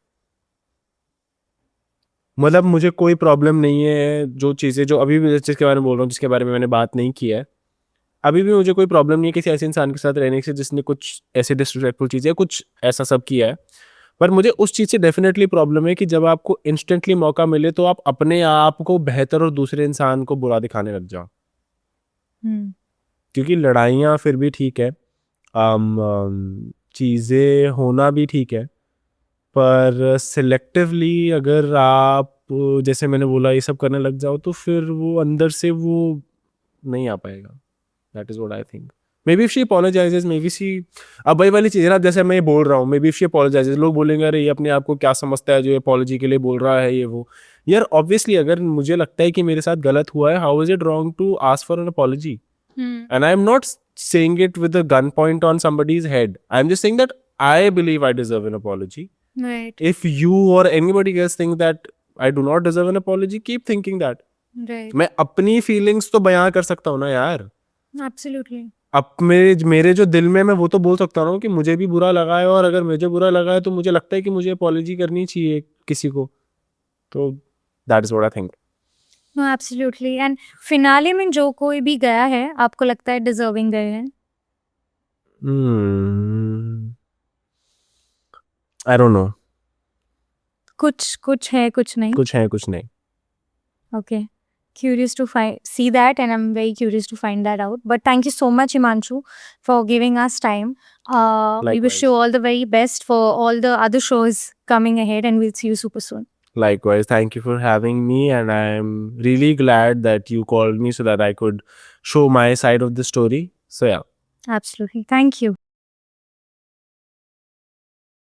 Speaker 1: मतलब मुझे कोई problem नहीं है जो चीज़ें जो अभी भी जिसके बारे में बोल रहा हूँ, जिसके बारे में मैंने बात नहीं की है, अभी भी मुझे कोई प्रॉब्लम नहीं है किसी ऐसे इंसान के साथ रहने से जिसने कुछ ऐसे डिसरिस्पेक्टफुल चीज़ें कुछ ऐसा सब किया है। पर मुझे उस चीज़ से डेफिनेटली प्रॉब्लम है कि जब आपको इंस्टेंटली मौका मिले तो आप अपने आप को बेहतर और दूसरे इंसान को बुरा दिखाने लग जाओ। क्योंकि लड़ाइयाँ फिर भी ठीक है, चीज़ें होना भी ठीक है, पर सिलेक्टिवली अगर आप जैसे मैंने बोला ये सब करने लग जाओ तो फिर वो अंदर से वो नहीं आ पाएगा। That is what I think. May be if she अपोलोजाइजेज, may be she, अब वही वाली चीज़ है ना, जैसे मैं ये बोल रहा हूँ, मे बी इफ शी अपोलोजाइजेज, लोग बोलेंगे अरे ये अपने आप को क्या समझता है जो अपॉलोजी के लिए बोल रहा है ये वो। यार ऑब्वियसली अगर मुझे लगता है कि मेरे साथ गलत हुआ है, how is it wrong to ask for an apology? And I'm not saying it with a gunpoint on somebody's head. I'm just saying that I believe I deserve an apology.
Speaker 2: Right.
Speaker 1: If you or anybody else think that I do not deserve an apology, keep thinking that.
Speaker 2: Right.
Speaker 1: मैं अपनी feelings तो बयां कर सकता हूँ ना यार।
Speaker 2: Absolutely.
Speaker 1: अब मेरे जो दिल में मैं वो तो बोल सकता हूँ कि मुझे भी बुरा लगा है, और अगर मुझे बुरा लगा है तो मुझे लगता है कि मुझे apology करनी चाहिए किसी को। तो that is what I think.
Speaker 2: No, absolutely. And finale में जो कोई भी गया है आपको लगता है डिजर्विंग गए हैं?
Speaker 1: I don't know.
Speaker 2: कुछ है कुछ नहीं?
Speaker 1: कुछ है कुछ नहीं।
Speaker 2: Okay. Curious to see that, and I'm very curious to find that out. But thank you so much, Himanshu, for giving us time. We wish you all the very best for all the other shows coming ahead, and we'll see you super soon.
Speaker 1: Likewise, thank you for having me, and I'm really glad that you called me so that I could show my side of the story. So yeah.
Speaker 2: Absolutely. Thank you.